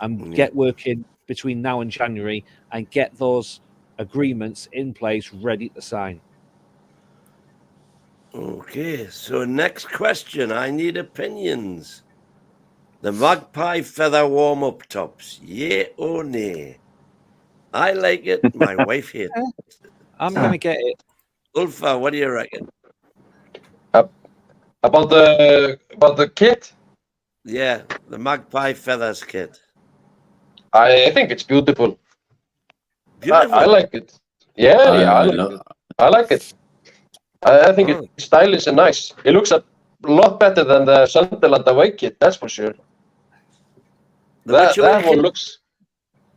And get working between now and January and get those agreements in place ready to sign. Okay, so next question. I need opinions. The magpie feather warm-up tops, yay or nay? I like it. My wife hates it. I'm going to get it. Ulfa, what do you reckon? About the kit? Yeah, the magpie feathers kit. I think it's beautiful. Beautiful. I like it. Yeah, I like it. I think it's stylish and nice. It looks a lot better than the Sunderland away kit, that's for sure. That one looks.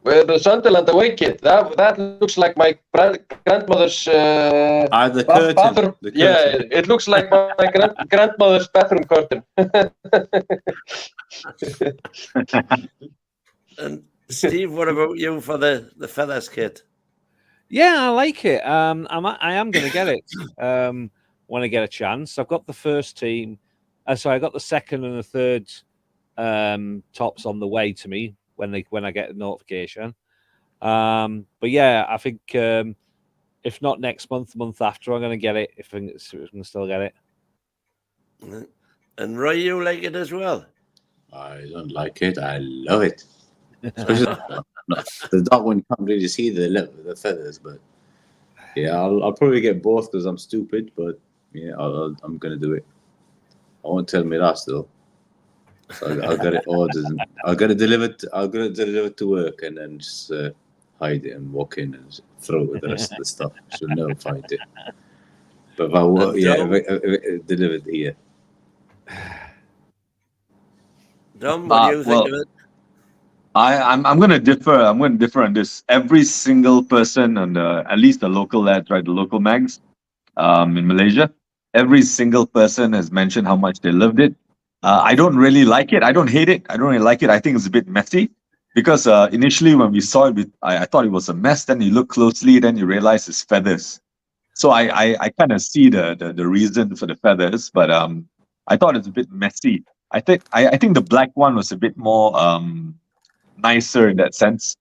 Well, the Sunderland away kit, that looks like my grandmother's the curtain. bathroom. The curtain. Yeah, it looks like my grandmother's bathroom curtain. And Steve, what about you for the feathers kit? Yeah, I like it. I am going to get it when I get a chance. I've got the first team. I got the second and the third tops on the way to me when I get a notification. But yeah, I think if not next month, the month after, I'm going to get it. If I can still get it. And Roy, you like it as well? I don't like it. I love it. Especially the dog one, you can't really see the feathers, but yeah, I'll probably get both because I'm stupid. But yeah, I'm gonna do it. I won't tell me that though. So I'll get it ordered. I'll get it delivered. I'll get it delivered to work and then just hide it and walk in and throw it with the rest of the stuff. She'll never find it. But if I delivered here. Dom, what do you think of it? I'm going to differ. I'm going to differ on this. Every single person on at least the local lads, right, the local mags, in Malaysia, every single person has mentioned how much they loved it. I don't really like it. I don't hate it. I don't really like it. I think it's a bit messy because initially when we saw it, I thought it was a mess. Then you look closely, then you realize it's feathers. So I kind of see the reason for the feathers, but I thought it's a bit messy. I think the black one was a bit more nicer in that sense.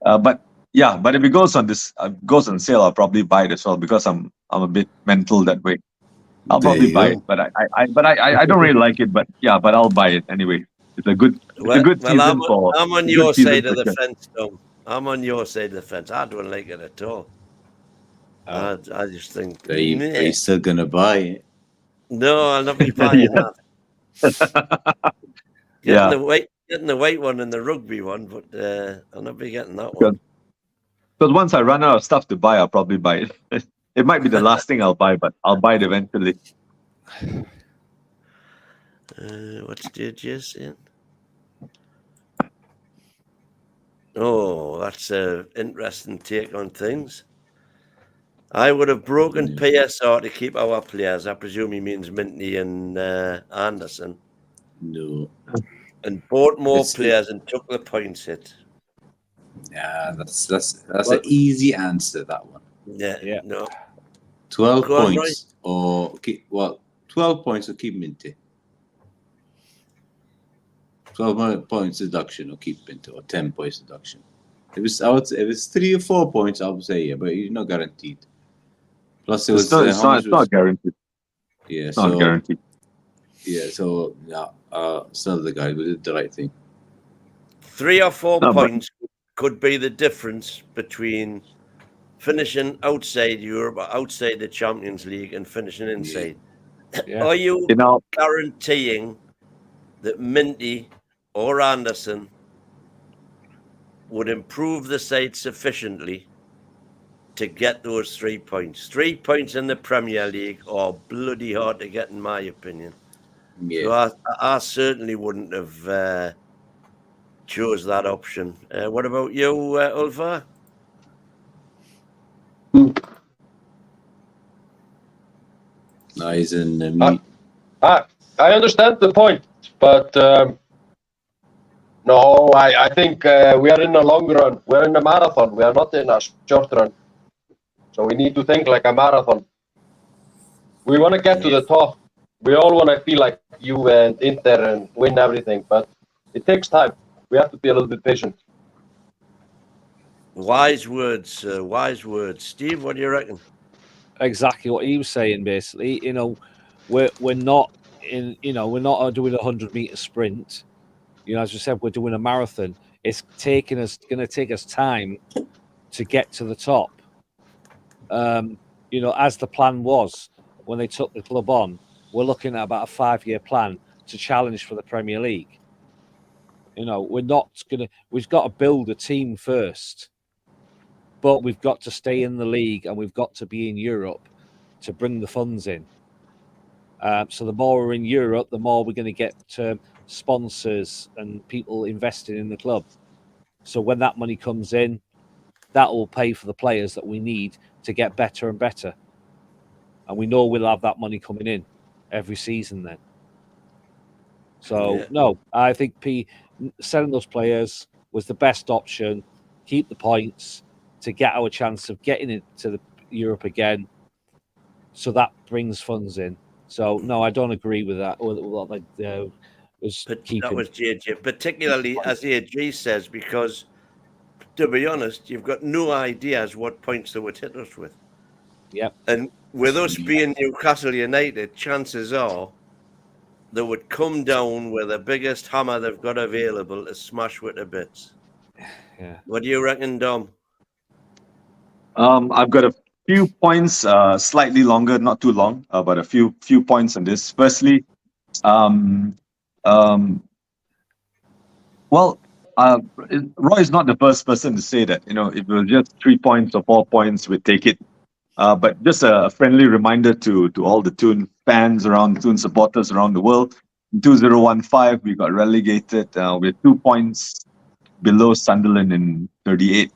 But if it goes on sale, I'll probably buy it as well because I'm a bit mental that way. I'll probably buy it, but I don't really like it. But I'll buy it anyway. It's a good season I'm on your side of the fence, Tom. I'm on your side of the fence. I don't like it at all. I just think. Are you still gonna buy it? No, I'll not be buying that. Getting the white one and the rugby one, but I'll not be getting that one. Because once I run out of stuff to buy, I'll probably buy it. It might be the last thing I'll buy, but I'll buy it eventually. What's DJ saying? Oh, that's an interesting take on things. I would have broken PSR to keep our players. I presume he means Minty and Anderson. No. And bought more players and took the points hit. Yeah, that's an easy answer, that one. Yeah. No. 12 points or keep 12 points or keep Minty. 12 points deduction or keep into, or 10 points deduction. If it's 3 or 4 points, I would say yeah, but you're not guaranteed. Plus, it was It's not guaranteed. Yeah, It's not guaranteed. Yeah, so some of the guys did the right thing. 3 or 4 points could be the difference between finishing outside Europe or outside the Champions League and finishing inside. Yeah. Are you guaranteeing that Minty or Anderson would improve the side sufficiently to get those 3 points? 3 points in the Premier League are bloody hard to get, in my opinion. Yeah. So I certainly wouldn't have chose that option. What about you, Ulfa? No, he's in I understand the point, but no, I think we are in a long run. We're in a marathon. We are not in a short run. So we need to think like a marathon. We want to get to the top. We all want to be like you and Inter and win everything, but it takes time. We have to be a little bit patient. Wise words, wise words. Steve, what do you reckon? Exactly what he was saying. Basically, we're not in. We're not doing a 100-meter sprint. As we said, we're doing a marathon. It's going to take us time to get to the top. As the plan was when they took the club on, we're looking at about a 5-year plan to challenge for the Premier League. We're not gonna. We've got to build a team first, but we've got to stay in the league and we've got to be in Europe to bring the funds in. So the more we're in Europe, the more we're going to get sponsors and people investing in the club. So when that money comes in, that will pay for the players that we need to get better and better. And we know we'll have that money coming in every season then. So, no, I think selling those players was the best option. Keep the points to get our chance of getting into Europe again. So that brings funds in. So, no, I don't agree with that. That was JJ, particularly as AG says, because to be honest, you've got no ideas what points they would hit us with. Yep. And with us being Newcastle United, chances are they would come down with the biggest hammer they've got available to smash with the bits. Yeah. What do you reckon, Dom? I've got a few points, slightly longer, not too long, but a few points on this. Firstly, Roy is not the first person to say that, if it was just 3 points or 4 points, we'd take it. But just a friendly reminder to all the Toon fans around, Toon supporters around the world. In 2015, we got relegated. We're 2 points below Sunderland in 38.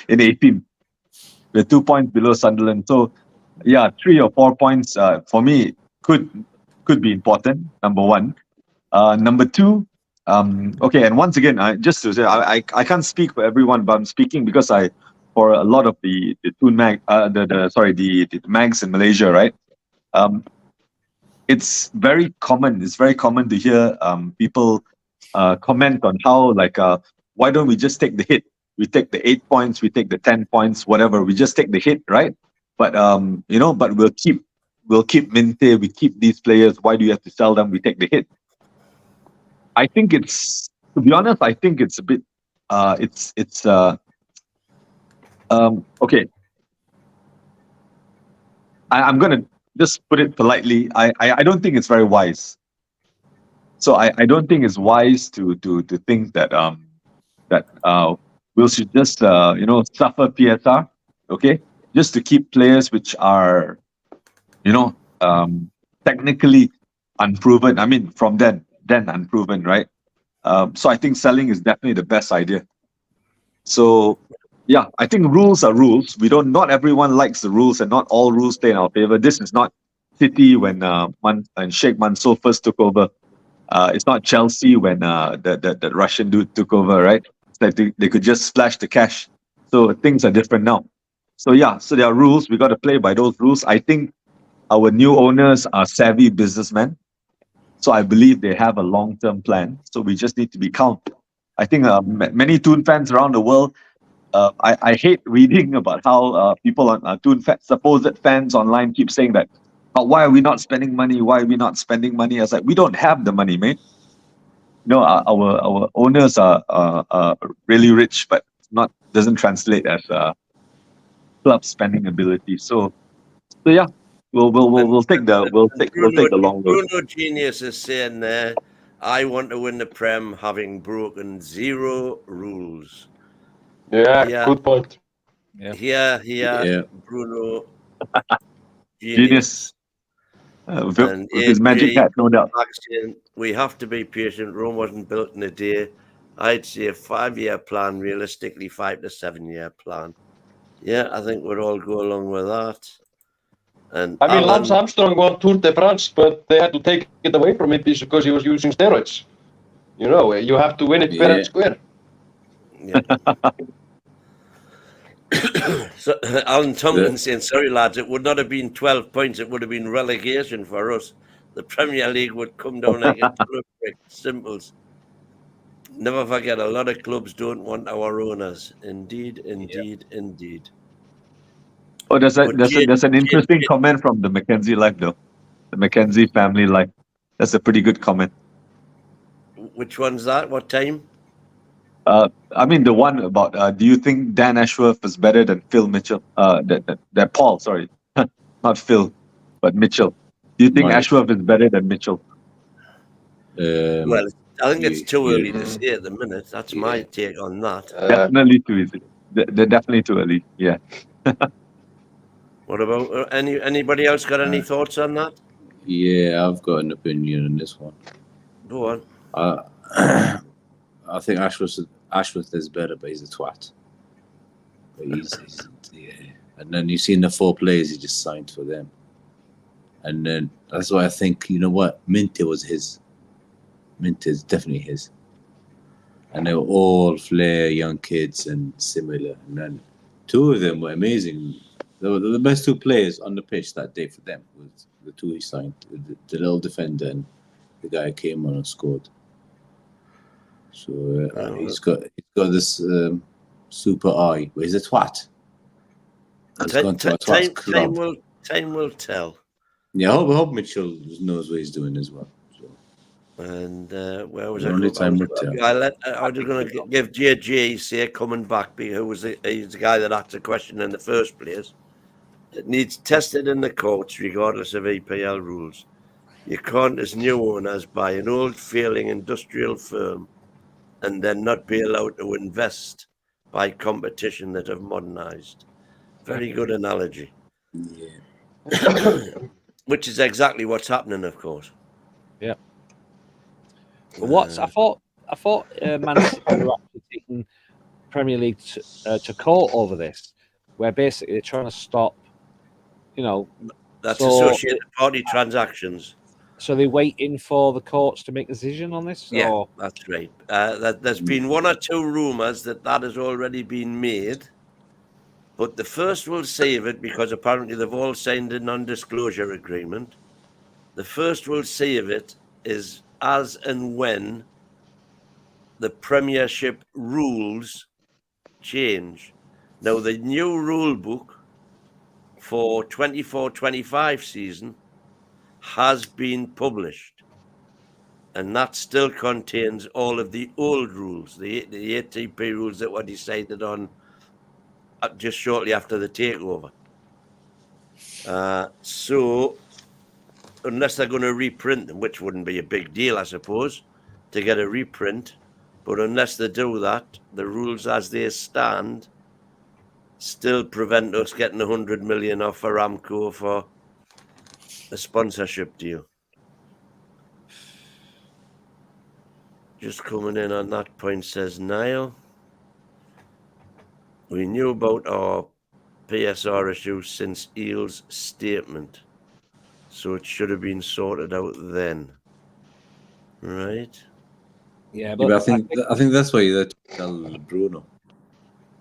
In 18. We're 2 points below Sunderland. So, 3 or 4 points for me could be important. Number one. Number two. Okay, and once again, just to say, I can't speak for everyone, but I'm speaking because for a lot of the Toon mag, the mags in Malaysia, right? It's very common. It's very common to hear people comment on how why don't we just take the hit? We take the 8 points, we take the 10 points, whatever. We just take the hit, right? But but we'll keep Minte, we keep these players. Why do you have to sell them? We take the hit. I think it's, to be honest, I think it's a bit okay. I'm gonna just put it politely. I don't think it's very wise. So I don't think it's wise to think that we should just suffer PSR, okay, just to keep players which are technically unproven. I mean, from then unproven, right? So I think selling is definitely the best idea. So I think rules are rules. Not everyone likes the rules, and not all rules play in our favor. This is not City when Sheikh Mansour first took over. It's not Chelsea when the Russian dude took over, right? It's like they could just splash the cash. So things are different now. So so there are rules. We got to play by those rules. I think our new owners are savvy businessmen. So I believe they have a long-term plan. So we just need to be calm. I think many Toon fans around the world, I hate reading about how people on Toon supposed fans online keep saying that, why are we not spending money? Why are we not spending money? I was like, we don't have the money, mate. Our owners are really rich, but doesn't translate as club spending ability. So yeah, we'll take the long road. Bruno Genius is saying there, I want to win the Prem having broken 0 rules. Yeah, good point. Here, Bruno Genius. With his magic hat, no doubt. We have to be patient. Rome wasn't built in a day. I'd say a 5-year plan, realistically 5 to 7 year plan. Yeah, I think we'd all go along with that. And I mean, Lance Armstrong won Tour de France, but they had to take it away from him because he was using steroids. You know, you have to win it fair and square. Yeah. So, Alan Tomlin saying, sorry lads, it would not have been 12 points, it would have been relegation for us. The Premier League would come down like a ton of bricks. Simples. Never forget, a lot of clubs don't want our owners. Indeed. Oh, there's an interesting comment from the Mackenzie Life though. The Mackenzie family life. That's a pretty good comment. Which one's that? What time? I mean the one about do you think Dan Ashworth is better than Phil Mitchell? That Paul, sorry. Not Phil, but Mitchell. Do you think Ashworth is better than Mitchell? Well, I think it's too early to say at the minute. That's my take on that. Definitely too easy. They're definitely too early. Yeah. What about anybody else got any thoughts on that? Yeah, I've got an opinion on this one. Go on. I think Ashworth is better, but he's a twat. But and then you've seen the 4 players he just signed for them. And then that's why I think, you know what, Minte was his. Minte is definitely his. And they were all flair, young kids and similar. And then 2 of them were amazing. They were the best 2 players on the pitch that day for them. Was the 2 he signed, the little defender and the guy who came on and scored. So he's got this super eye, but he's a twat. Time will tell. Yeah, I hope Mitchell knows what he's doing as well. So. And where was I? Only time will tell. I was going to give JJ say coming back, who he's the guy that asked the question in the first place. It needs tested in the courts, regardless of EPL rules. You can't, as new owners, buy an old failing industrial firm and then not be allowed to invest by competition that have modernized. Very good analogy. Yeah. Which is exactly what's happening, of course. Yeah. But I thought Man City were actually taking Premier League to court over this, where basically they're trying to stop, That's associated party transactions. So they're waiting for the courts to make a decision on this? Yeah, or? That's right. There's been 1 or 2 rumours that has already been made, but the first will save it because apparently they've all signed a non-disclosure agreement. The first will save it is as and when the Premiership rules change. Now, the new rule book for 24-25 season has been published, and that still contains all of the old rules, the ATP rules that were decided on just shortly after the takeover. So unless they're going to reprint them, which wouldn't be a big deal, I suppose, to get a reprint, but unless they do that, the rules as they stand still prevent us getting 100 million off Aramco for a sponsorship deal. Just coming in on that point, says Niall. We knew about our PSR issue since Eel's statement, so it should have been sorted out then. Right? Yeah, but I think that's why they tell Bruno.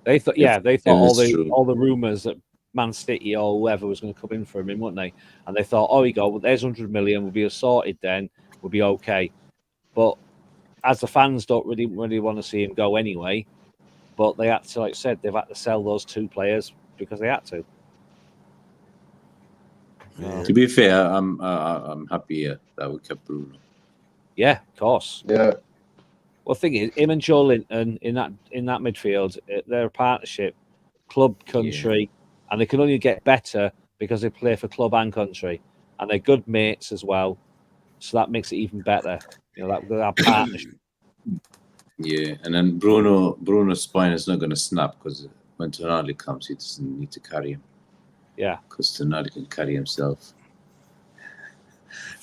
They thought, they thought all the rumours that Man City or whoever was going to come in for him, weren't they? And they thought, oh, we go, well, there's 100 million, we'll be sorted then. would be okay. But as the fans don't really want to see him go anyway, but they had to, like I said, they've had to sell those 2 players because they had to. To be fair, I'm happy that we kept Bruno. Yeah, of course. Yeah. Well, the thing is, him and Joe Linton in that midfield, they're a partnership, club, country, and they can only get better because they play for club and country, and they're good mates as well. So that makes it even better. You know, that partnership. Yeah, and then Bruno's spine is not going to snap because when Tonali comes, he doesn't need to carry him. Yeah, because Tonali can carry himself.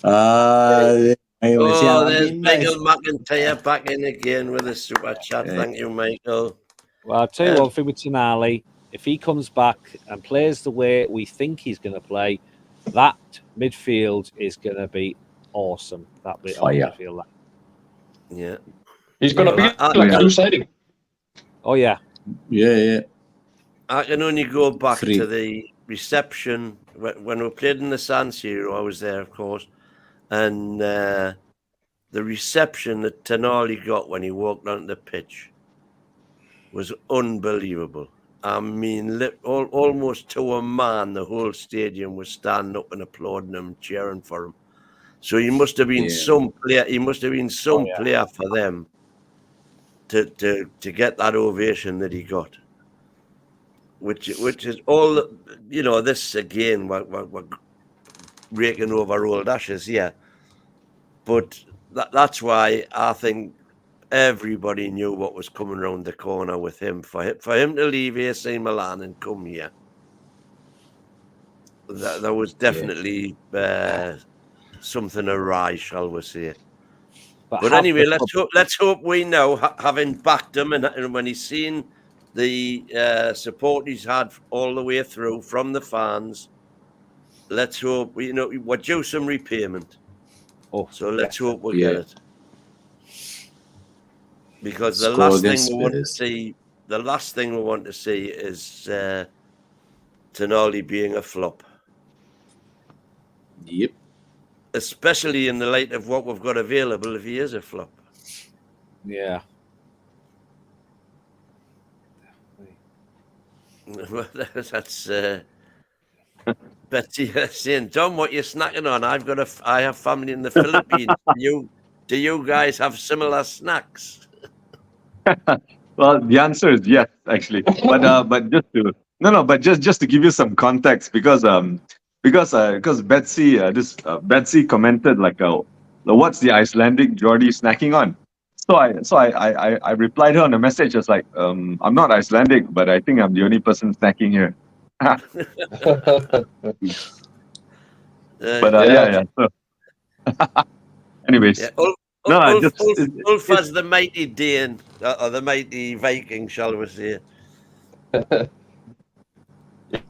There's Michael McIntyre back in again with a super chat. Thank you, Michael. Well, I'll tell you one thing with Tonali. If he comes back and plays the way we think he's going to play, that midfield is going to be awesome. That midfield. Yeah. He's going to be like a new signing. Oh, yeah. Yeah. I can only go back to the reception when we played in the San Siro. I was there, of course. And the reception that Tonali got when he walked onto the pitch was unbelievable. I mean, almost to a man, the whole stadium was standing up and applauding him, cheering for him. So he must have been some player. He must have been some player for them to get that ovation that he got. Which is all, you know. This again, we're raking over old ashes here, but that's why I think everybody knew what was coming around the corner with him. For him to leave AC Milan and come here, there was definitely something awry, shall we say? But anyway, let's hope we know, having backed him and when he's seen the support he's had all the way through from the fans. Let's hope we're due some repayment. So let's hope we get it. Because the last thing we want to see is Tonali being a flop. Yep. Especially in the light of what we've got available if he is a flop. Yeah. That's Betsy saying, Tom, what you're snacking on? I have family in the Philippines. Do you guys have similar snacks? Well, the answer is yes, actually. But just to give you some context, because Betsy Betsy commented like, what's the Icelandic Geordie snacking on? So I replied her on a message. I was like, I'm not Icelandic, but I think I'm the only person snacking here. So, anyways, Ulf as the mighty Dane or the mighty Viking, shall we say?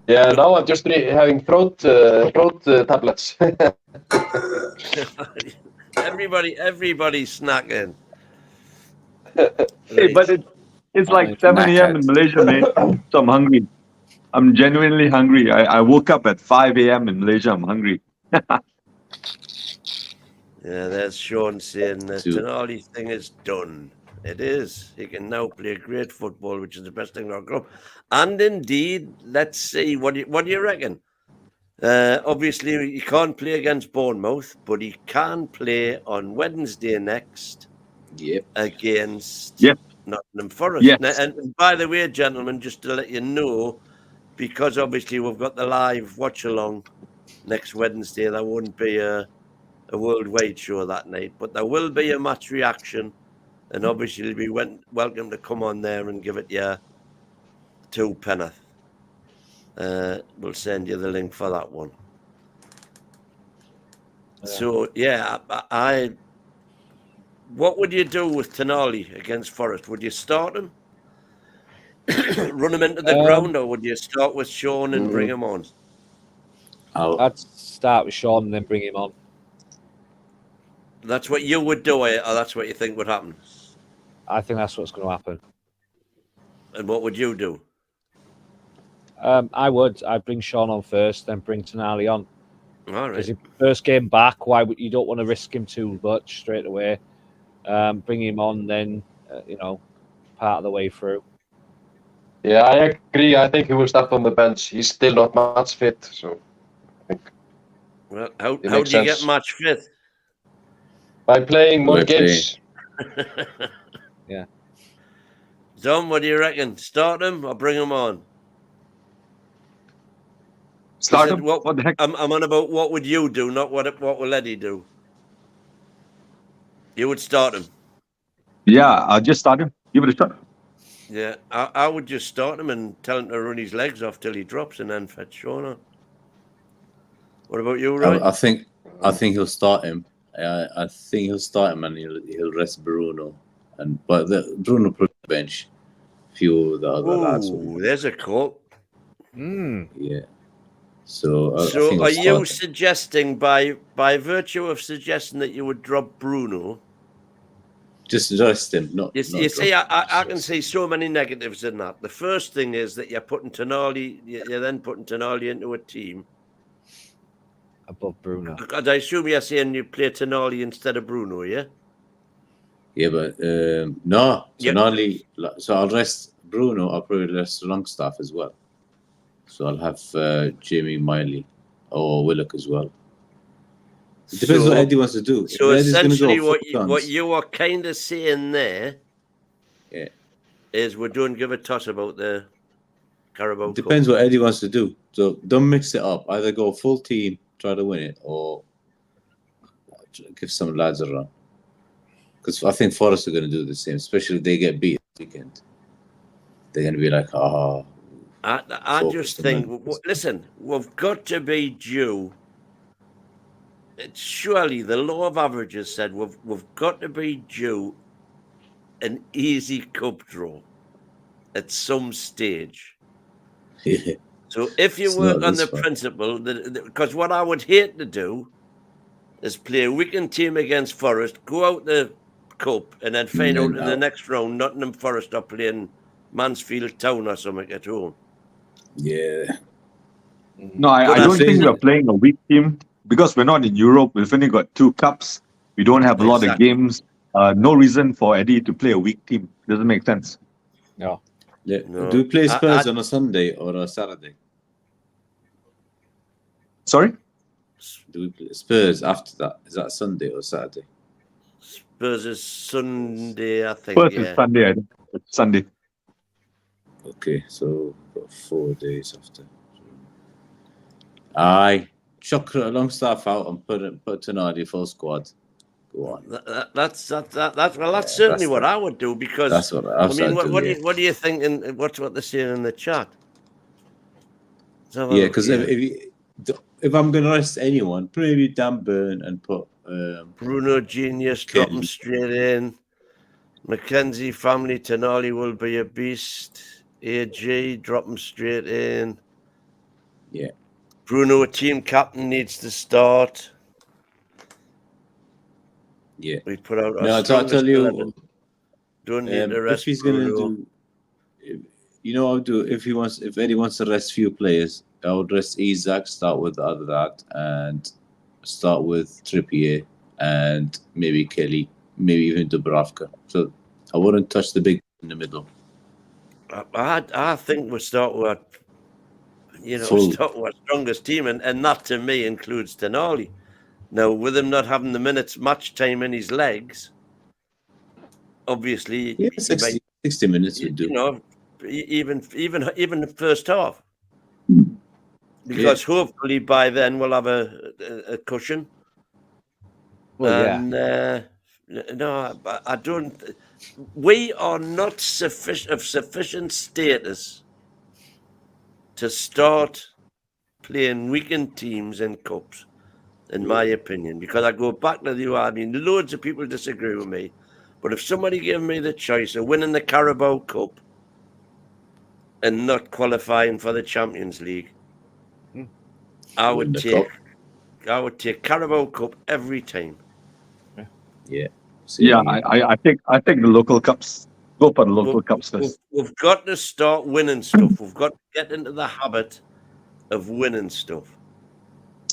Yeah, now I'm just having throat tablets. Everybody's snacking. Hey, but it's like 7 a.m. in Malaysia, mate. So I'm hungry. I'm genuinely hungry. I woke up at 5 a.m. in Malaysia. I'm hungry. Yeah, there's Sean saying the Tonali thing is done. It is. He can now play great football, which is the best thing in our club. And indeed, let's see. What do you reckon? Obviously, he can't play against Bournemouth, but he can play on Wednesday next against Nottingham Forest. Yes. And by the way, gentlemen, just to let you know, because obviously we've got the live watch-along next Wednesday, there won't be a worldwide show that night, but there will be a match reaction, and obviously you'll be welcome to come on there and give it your 2 penneth. We'll send you the link for that one. So what would you do with Tonali against Forest? Would you start him, run him into the ground, or would you start with Sean and bring him on? I'd start with Sean and then bring him on. That's what you would do, or that's what you think would happen? I think that's what's going to happen. And what would you do? I'd bring Sean on first, then bring Tonali on. All Because right. first game back, you don't want to risk him too much straight away. Bring him on then, part of the way through. Yeah, I agree. I think he will start on the bench. He's still not match fit, so I think Well, how it do makes you get sense. match fit? By playing more By playing. games. Yeah. Dom, what do you reckon? Start him or bring him on? Start him. What the heck? I'm on about what would you do, not what will Eddie do. You would start him. Yeah, I'll just start him. Give it a shot. Yeah, I would just start him and tell him to run his legs off till he drops and then fetch Sean on. What about you, Roy? I think he'll start him. I think he'll start him and he'll rest Bruno. But Bruno put the bench. Few of the other lads. Ooh, there's a call. Yeah. So I think So he'll are start you him. suggesting by virtue of suggesting that you would drop Bruno? Just rest him, not. You not see, drop him, I just can rest see so many negatives in that. The first thing is that you're putting Tonali, you're then putting Tonali into a team. Above Bruno. Because I assume you're saying you play Tonali instead of Bruno, yeah? Yeah, but no, Yeah. Tonali. So I'll rest Bruno. I'll probably rest Longstaff as well. So I'll have Jamie Miley or Willock as well. It depends what Eddie wants to do. So If Eddie's gonna essentially, go what guns, you are kind of saying there, Yeah. is we don't give a toss about the Carabao it depends Cup. what Eddie wants to do. So don't mix it up. Either go full team, try to win it, or give some lads a run. Because I think Forest are going to do the same, especially if they get beat this weekend. They're going to be like, I just think, listen, we've got to be due. Surely the law of averages said we've got to be due an easy cup draw at some stage. Yeah. So if you It's work not on this the far. principle that, because what I would hate to do is play a weekend team against Forest, go out the cup, and then find out in the next round Nottingham Forest are playing Mansfield Town or something at home. Yeah. No, I don't think we're playing a weak team because we're not in Europe. We've only got 2 cups. We don't have a lot of games. No reason for Eddie to play a weak team. Doesn't make sense. No. Yeah. No. Do we play Spurs on a Sunday or a Saturday? Sorry? Do we play Spurs after that? Is that Sunday or Saturday? Spurs is Sunday, I think. Spurs Yeah. is Sunday. I think. It's Sunday. Okay, so got 4 days after. Aye, chuck Longstaff out and put Tonali full squad. Go on. That's certainly what I would do, because That's what I mean, do, what yeah. do you think? And what they're saying in the chat? Yeah, because if I'm gonna rest anyone, maybe Dan Burn and put Bruno Genius, drop him straight in. Mackenzie family, Tonali will be a beast. AG, drop him straight in. Yeah. Bruno, a team captain, needs to start. Yeah. We put out our No, I'll tell you. 11. Don't need to rest if he's Bruno. gonna do, I'll do if Eddie wants to rest few players, I would rest Isaac, start with the other lad, and start with Trippier and maybe Kelly, maybe even Dubravka. So I wouldn't touch the big in the middle. I think we'll start with, start with our strongest team, and that to me includes Tonali. Now, with him not having the minutes match time in his legs, obviously, 60 minutes would do. Even the first half, because hopefully by then we'll have a cushion. Well, and, no, I don't. We are not of sufficient status to start playing weekend teams in cups, in my opinion. Because I go back to the, I mean, loads of people disagree with me, but if somebody gave me the choice of winning the Carabao Cup and not qualifying for the Champions League, I would take Carabao Cup every time. Yeah. I take the local cups. Go for the local cups first. We've got to start winning stuff. We've got to get into the habit of winning stuff.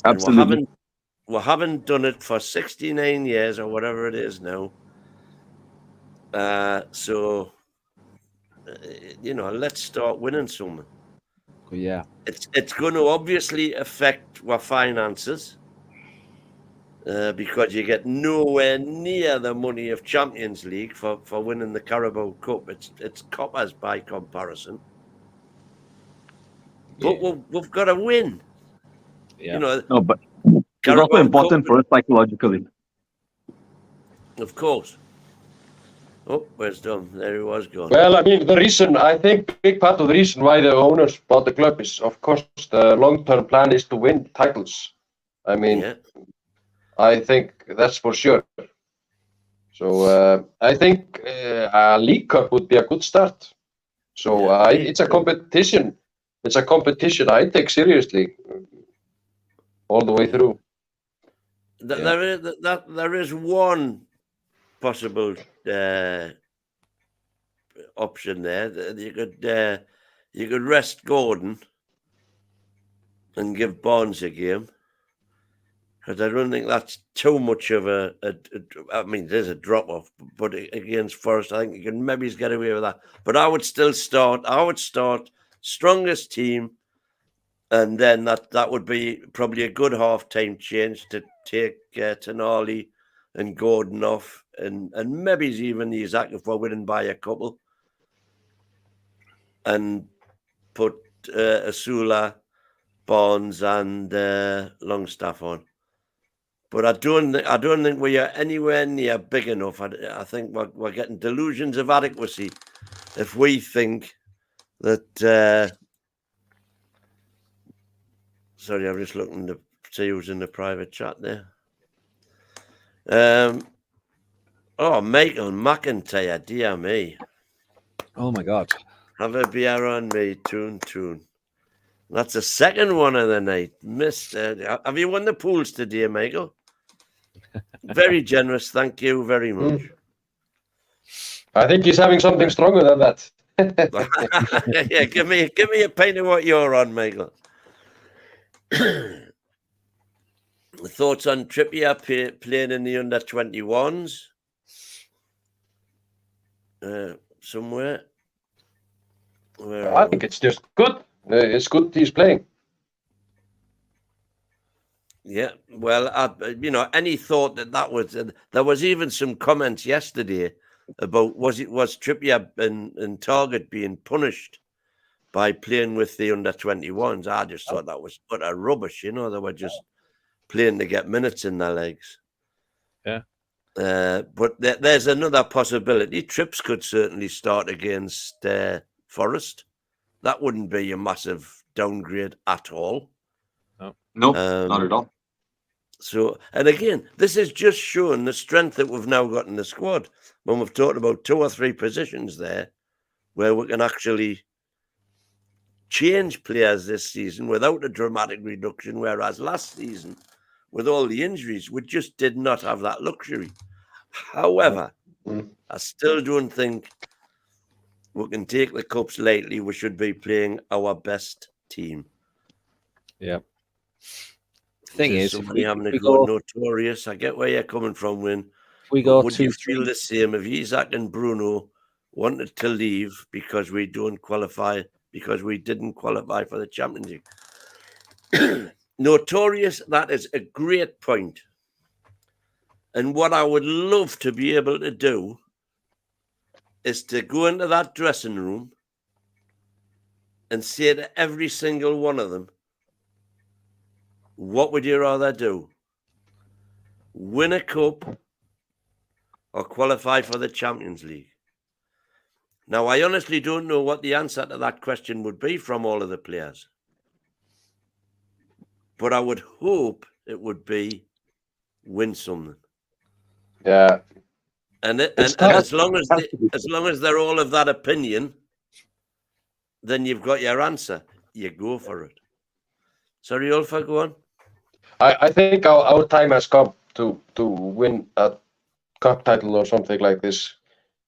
Absolutely. And we haven't done it for 69 years or whatever it is now. So, let's start winning something. Yeah. It's going to obviously affect our finances because you get nowhere near the money of Champions League for winning the Carabao Cup. It's coppers by comparison. But we've got to win. Yeah. No, but it's also important for us psychologically. Of course. Oh, where's Dom? There he was gone. Well, I mean, I think big part of the reason why the owners bought the club is, of course, the long-term plan is to win titles. I mean, I think that's for sure. So I think a League Cup would be a good start. So it's a competition. It's a competition I take seriously all the way through. There is one possible option there. You could rest Gordon and give Barnes a game, because I don't think that's too much of I mean, there's a drop off, but against Forest, I think you can maybe get away with that. But I would still start. Strongest team, and then that would be probably a good half-time change to take Tonali and Gordon off, and maybe even Isaac if we're winning by a couple, and put Asula, Barnes, and Longstaff on. But I don't think we are anywhere near big enough. I think we're getting delusions of adequacy if we think that. Sorry, I'm just looking to see who's in the private chat there. Michael McIntyre, dear me. Oh my God. Have a beer on me, Toon. That's the second one of the night. Have you won the pools today, Michael? Very generous. Thank you very much. I think he's having something stronger than that. Yeah, give me a pint of what you're on, Michael. Thoughts on Trippier playing in the under-21s? Somewhere? I think it's just good. It's good he's playing. Yeah, well, any thought that was... there was even some comments yesterday about was Trippier and Target being punished by playing with the under-21s. I just thought that was utter rubbish, They were just playing to get minutes in their legs. Yeah. But there's another possibility. Trips could certainly start against Forest. That wouldn't be a massive downgrade at all. No, not at all. So, and again, this is just showing the strength that we've now got in the squad. When we've talked about 2 or 3 positions there where we can actually change players this season without a dramatic reduction, whereas last season, with all the injuries, we just did not have that luxury. However, I still don't think we can take the cups lightly. We should be playing our best team. Yeah. Thing is, somebody having to go notorious. I get where you're coming from, Win. We go would you feel the same if Isaac and Bruno wanted to leave because we didn't qualify for the Champions League? Notorious, that is a great point. And what I would love to be able to do is to go into that dressing room and say to every single one of them, what would you rather do? Win a cup or qualify for the Champions League? Now, I honestly don't know what the answer to that question would be from all of the players. But I would hope it would be win something. Yeah. And as long as they're all of that opinion, then you've got your answer. You go for it. Sorry, Ulfa, go on. I think our time has come to win a cup title or something like this.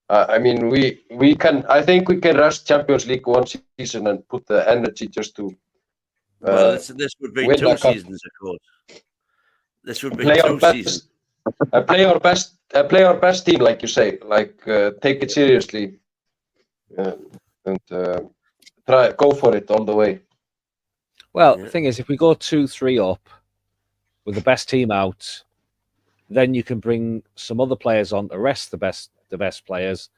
I mean, we can. I think we can rest Champions League one season and put the energy just to Well, this would be win 2 a cup. seasons, of course. This would be Play our 2 seasons. best, play our best team, like you say, like take it seriously, and go for it all the way. Well, the thing is, if we go 2-3 up with the best team out, then you can bring some other players on to rest the best players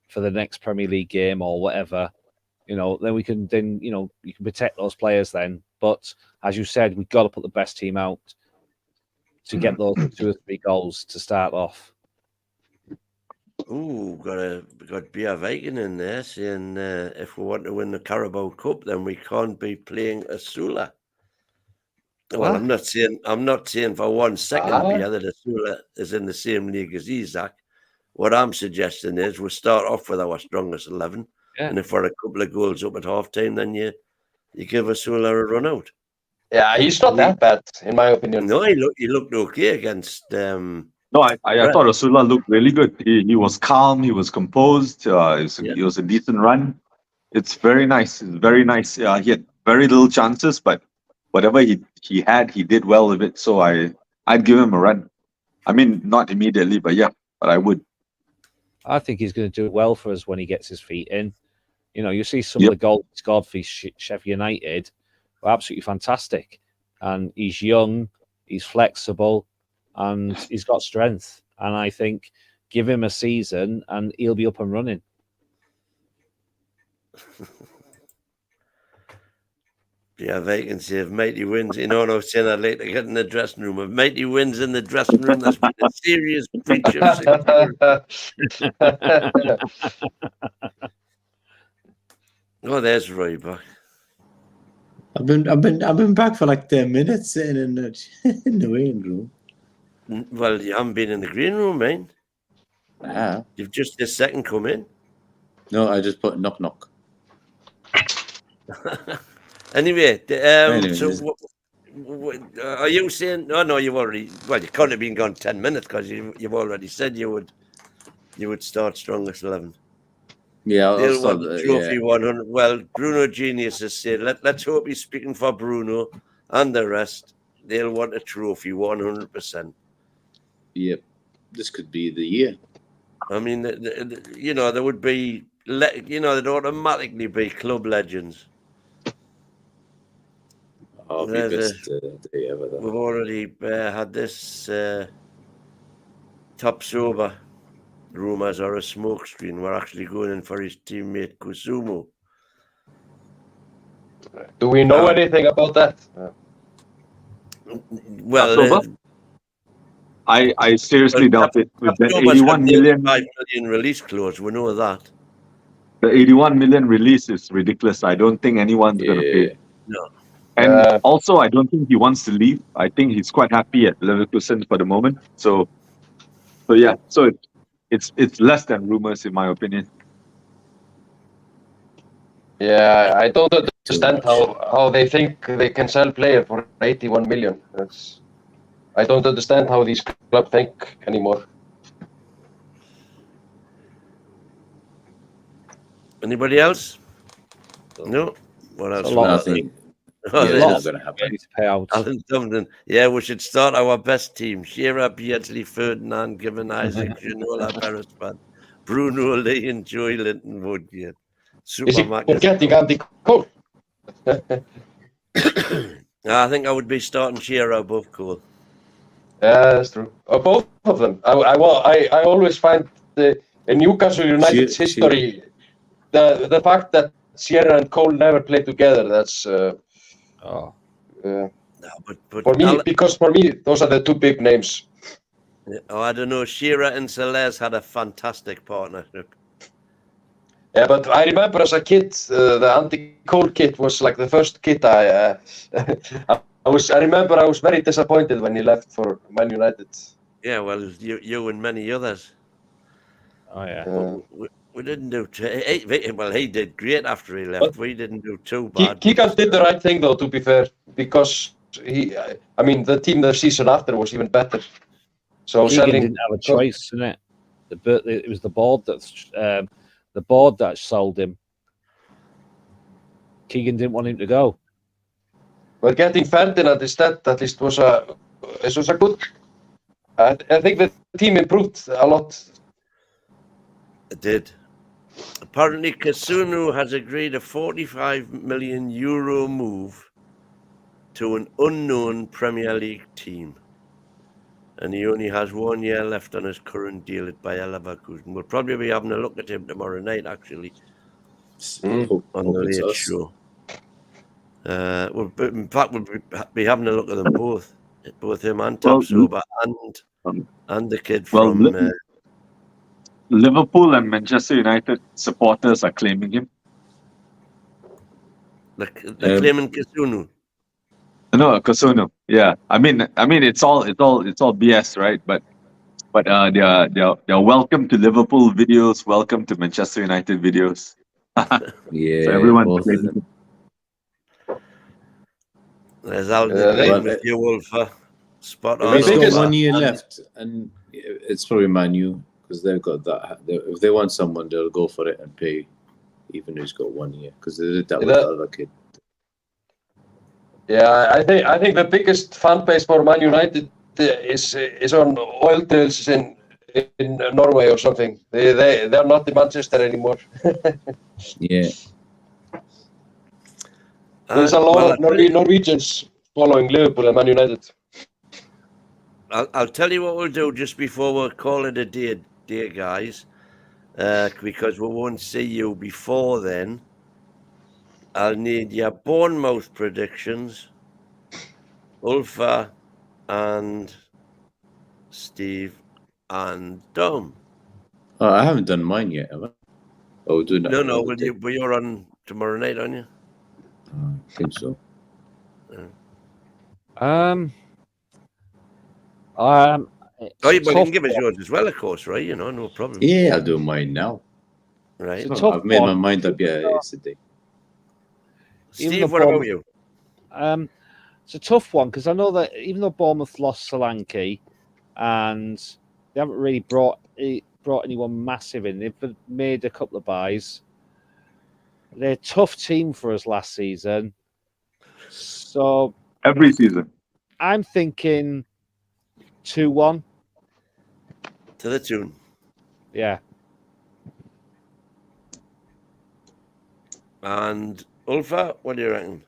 for the next Premier League game or whatever. You know, then you can protect those players then. But as you said, we've got to put the best team out to get those 2 or 3 goals to start off. Ooh, got Bia Viking in there saying if we want to win the Carabao Cup, then we can't be playing Asula. Well, I'm not saying for 1 second, Bia, that Asula is in the same league as Isaac. What I'm suggesting is we start off with our strongest 11, and if we're a couple of goals up at half time, then you give Asula a run out. Yeah, he's not that bad, in my opinion. No, he looked okay against. No, I thought Asula looked really good. He was calm. He was composed. It was a decent run. It's very nice. It's very nice. He had very little chances, but whatever he had, he did well with it. So I'd give him a run. I mean, not immediately, but I would. I think he's going to do well for us when he gets his feet in. You know, you see some of the goals he scored for Sheffield United were absolutely fantastic. And he's young, he's flexible, and he's got strength. And I think give him a season and he'll be up and running. Yeah, vacancy. If Matey wins, I was saying I'd like to get in the dressing room. If Matey wins in the dressing room, that's been a serious breach of security. Oh, there's Roy back. I've been back for like 10 minutes sitting in the waiting room. Well, you haven't been in the green room, man. You've just this second come in. No, I just put knock. Anyway, so are you saying? Oh no, you've already. Well, you couldn't have been gone 10 minutes because you've already said you would start strongest 11. Yeah, They'll want the trophy 100. Well, Bruno Genius has said, let's hope he's speaking for Bruno and the rest. They'll want a trophy 100%. Yep, this could be the year. I mean, there would be, they'd automatically be club legends. Oh, the best day ever. We've already had this top sober. Rumours are a smokescreen. We're actually going in for his teammate Kusumo. Do we know anything about that? Well, I seriously doubt it. With the 81 million, 5 million release clause, we know that. The 81 million release is ridiculous. I don't think anyone's going to pay. No. And also, I don't think he wants to leave. I think he's quite happy at Leverkusen for the moment. So it's less than rumors, in my opinion. Yeah, I don't understand how they think they can sell player for 81 million. I don't understand how these clubs think anymore. Anybody else? No. What else? Nothing. That's going to happen. Alan Dumden. Yeah, we should start our best team. Shearer, Beardsley, Ferdinand, Given, Isaac, Ginola, Beresford, Bruno, Lee, and Joy Linton, Woodgate. Is he forgetting Andy Cole? I think I would be starting Shearer above Cole. Yeah, that's true. Both of them. I always find in Newcastle United's history, the fact that Shearer and Cole never played together, that's... but for me, because for me, those are the two big names. Oh, I don't know. Shearer and Celeste had a fantastic partnership. Yeah, but I remember as a kid, the Andy Cole kit was like the first kit I remember I was very disappointed when he left for Man United. Yeah, well, you and many others. Oh yeah. We didn't do he did great after he left. We didn't do too bad. Keegan did the right thing, though, to be fair, because the team the season after was even better. So Keegan didn't have a choice, didn't it? It was the board that sold him. Keegan didn't want him to go. But getting Ferdinand instead at least was a good. I think the team improved a lot. It did. Apparently, Kasunu has agreed a €45 million move to an unknown Premier League team. And he only has 1 year left on his current deal at Bayer Leverkusen. We'll probably be having a look at him tomorrow night, actually, on the late show. In fact, we'll be having a look at them both him and Tapsoba and the kid from... Liverpool and Manchester United supporters are claiming him. They're claiming Kasunu. No, Kasunu. Yeah, I mean, it's all BS, right? But they're welcome to Liverpool videos, welcome to Manchester United videos. Yeah, so everyone's claiming him. There's Alden with you, Wolfer. Spot on. He's got 1 year left, and it's probably Man U because they've got that. If they want someone, they'll go for it and pay, even though he's got 1 year, because they did that with the other kid. Yeah, I think the biggest fan base for Man United is on oil drills in Norway or something. They're not in Manchester anymore. Yeah. There's a lot of Norwegians following Liverpool and Man United. I'll tell you what we'll do just before we call it a day, guys, because we won't see you before then. I'll need your Bournemouth predictions, Ulfa and Steve and Dom. Oh, I haven't done mine yet, have I? Oh, we're doing that. No, but you're on tomorrow night, aren't you? I think so. Oh, you can give us yours as well, of course, right? You know, no problem. Yeah, I'll do mine now. Right. I've made my mind up yesterday. Steve, what about you? It's a tough one because I know that even though Bournemouth lost Solanke and they haven't really brought anyone massive in, they've made a couple of buys. They're a tough team for us last season. So every season. I'm thinking 2-1. To the Toon. Yeah. And Ulfa, what do you reckon?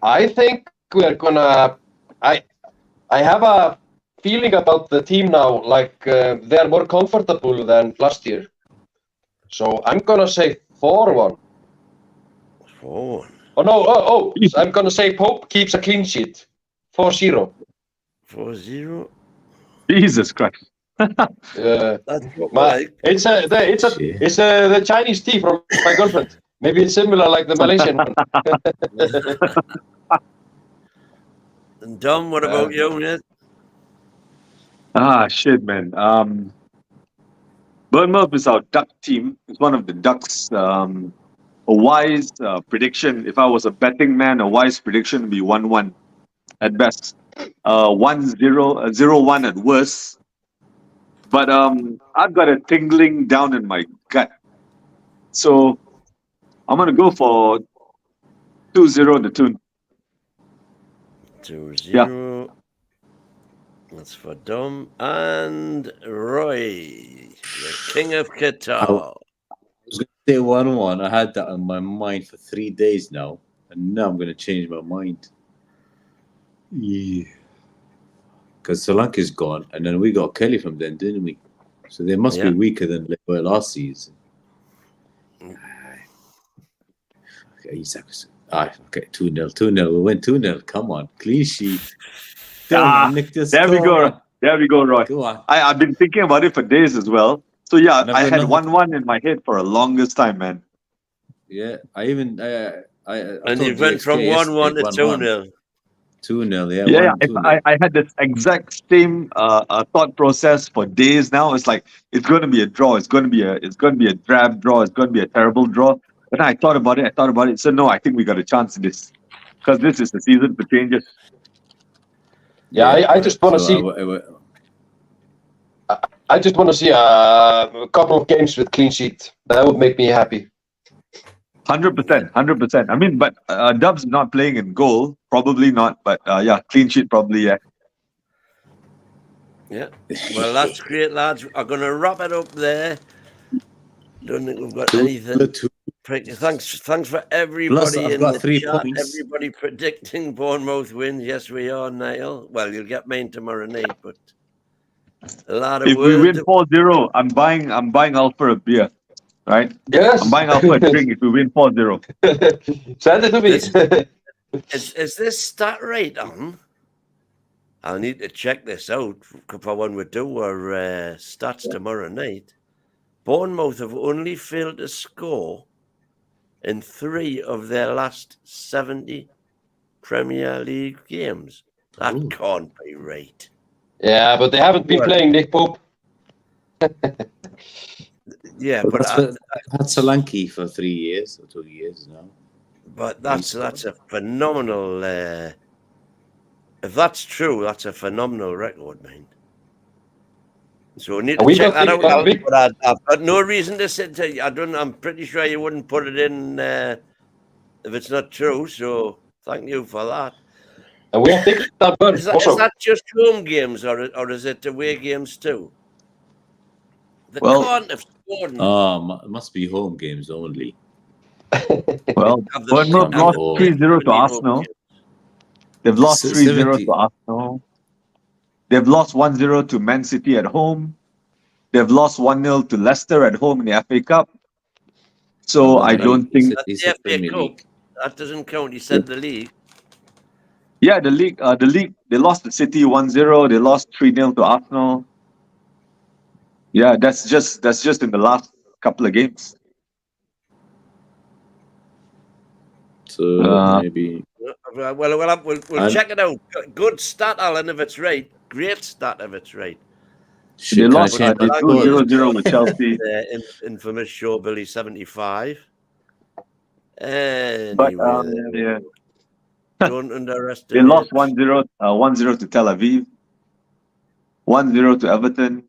I think we're gonna. I have a feeling about the team now, like they're more comfortable than last year. So I'm gonna say 4-1. 4-1. Oh no! Oh! I'm gonna say Pope keeps a clean sheet. 4-0. Jesus Christ! It's the Chinese tea from my girlfriend. Maybe it's similar like the Malaysian one. And Dom, what about you, man? Shit, man. Bournemouth is our duck team. It's one of the ducks. A wise prediction, if I was a betting man, a wise prediction would be 1-1 at best. 1-0, 0-1 at worst. But I've got a tingling down in my gut. So I'm going to go for 2-0 the Toon. 2-0. Yeah. That's for Dom and Roy, the king of Qatar. I was going to say 1-1. I had that on my mind for 3 days now. And now I'm going to change my mind. Yeah. Because Solanke's gone. And then we got Kelly from then, didn't we? So they must be weaker than they were last season. Okay, 2-0. 2-0. We went 2-0. Come on. Clean sheet. There we go. There we go, Roy. Go on. I've been thinking about it for days as well. So yeah, I had 1-1 in my head for a longest time, man. Yeah, I even and you went from 1-1 to 2-0. 2-0, yeah. I had this exact same thought process for days now. It's like it's going to be a draw. It's going to be a drab draw. It's going to be a terrible draw. But I thought about it. So no, I think we got a chance in this because this is the season for changes. Yeah, I just want to see. I just want to see a couple of games with clean sheet. That would make me happy. 100%. I mean, but Dub's not playing in goal. Probably not. But yeah, clean sheet probably, yeah. Yeah. Well, that's great, lads. I'm going to wrap it up there. Don't think we've got anything. Thanks for everybody I've in got the 3 chat. points. Everybody predicting Bournemouth wins. Yes, we are, Niall. Well, you'll get mine tomorrow night, but a lot of If we words. win 4-0, I'm buying Alpha a beer, right? Yes. I'm buying Alpha a drink if we win 4-0. Send it to me. Is this stat right on? I'll need to check this out for when we do our stats tomorrow night. Bournemouth have only failed to score in 3 of their last 70 Premier League games. That can't be right. Yeah, but they haven't been playing, Nick Pope. Yeah, But but had Solanke for 3 years or 2 years now. But that's a phenomenal. If that's true, that's a phenomenal record, man. So we need to check that out. But I've got no reason to say. I'm pretty sure you wouldn't put it in if it's not true. So thank you for that. And we think that is that just home games or is it away games too? They can't have scored. It must be home games only. Well, Bournemouth lost 3-0 to Arsenal. They've lost 3-0 to Arsenal. They've lost 1-0 to Man City at home. They've lost 1-0 to Leicester at home in the FA Cup. So I don't think that's the FA Cup. That doesn't count. You said the league. Yeah, the league. They lost to City 1-0. They lost 3-0 to Arsenal. Yeah, that's just in the last couple of games. So maybe. We'll check it out. Good stat, Alan, if it's right. Great stat if it's right. They lost 0-0 with Chelsea. Infamous show, Billy 75. Anyway, but yeah. Don't underestimate. They lost 1-0 to Tel Aviv, 1-0 to Everton,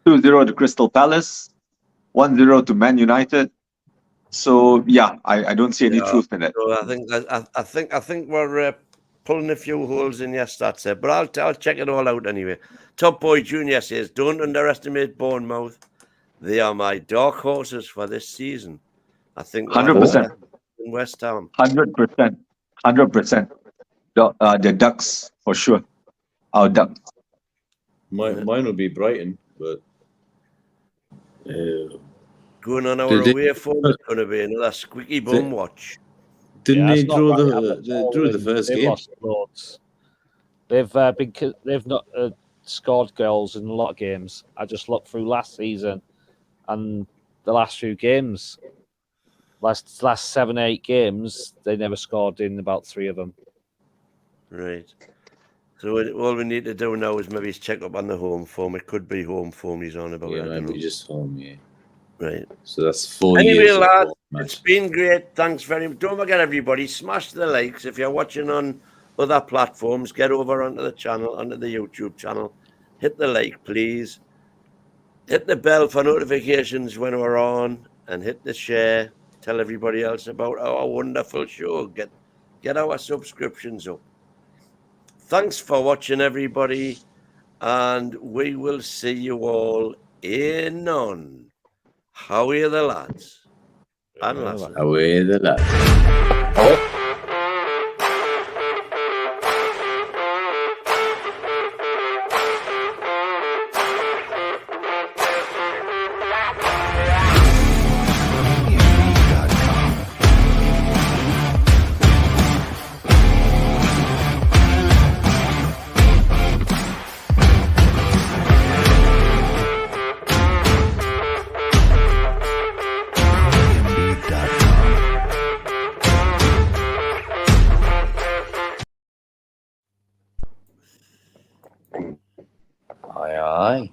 2-0 to Crystal Palace, 1-0 to Man United. So yeah, I don't see any truth in it. So I think we're pulling a few holes in your stats there, but I'll check it all out anyway. Top Boy Junior says, don't underestimate Bournemouth. They are my dark horses for this season. I think 100% in West Ham. 100%. The Ducks for sure. Our Ducks. Mine will be Brighton, but going on our away form is going to be another squeaky bum watch. Didn't they draw the first game? Lost loads. They've not scored goals in a lot of games. I just looked through last season and the last few games. Last 7-8 games, they never scored in about 3 of them. Right. So all we need to do now is maybe check up on the home form. It could be home form he's on about. Yeah, maybe just home, yeah. Right. So that's 4 years. Anyway, lads, it's been great. Thanks very much. Don't forget, everybody, smash the likes. If you're watching on other platforms, get over onto the channel, onto the YouTube channel. Hit the like, please. Hit the bell for notifications when we're on, and hit the share. Tell everybody else about our wonderful show. Get our subscriptions up. Thanks for watching, everybody, and we will see you all in on How Are the Lads? And lasses. How Are the Lads? Aye.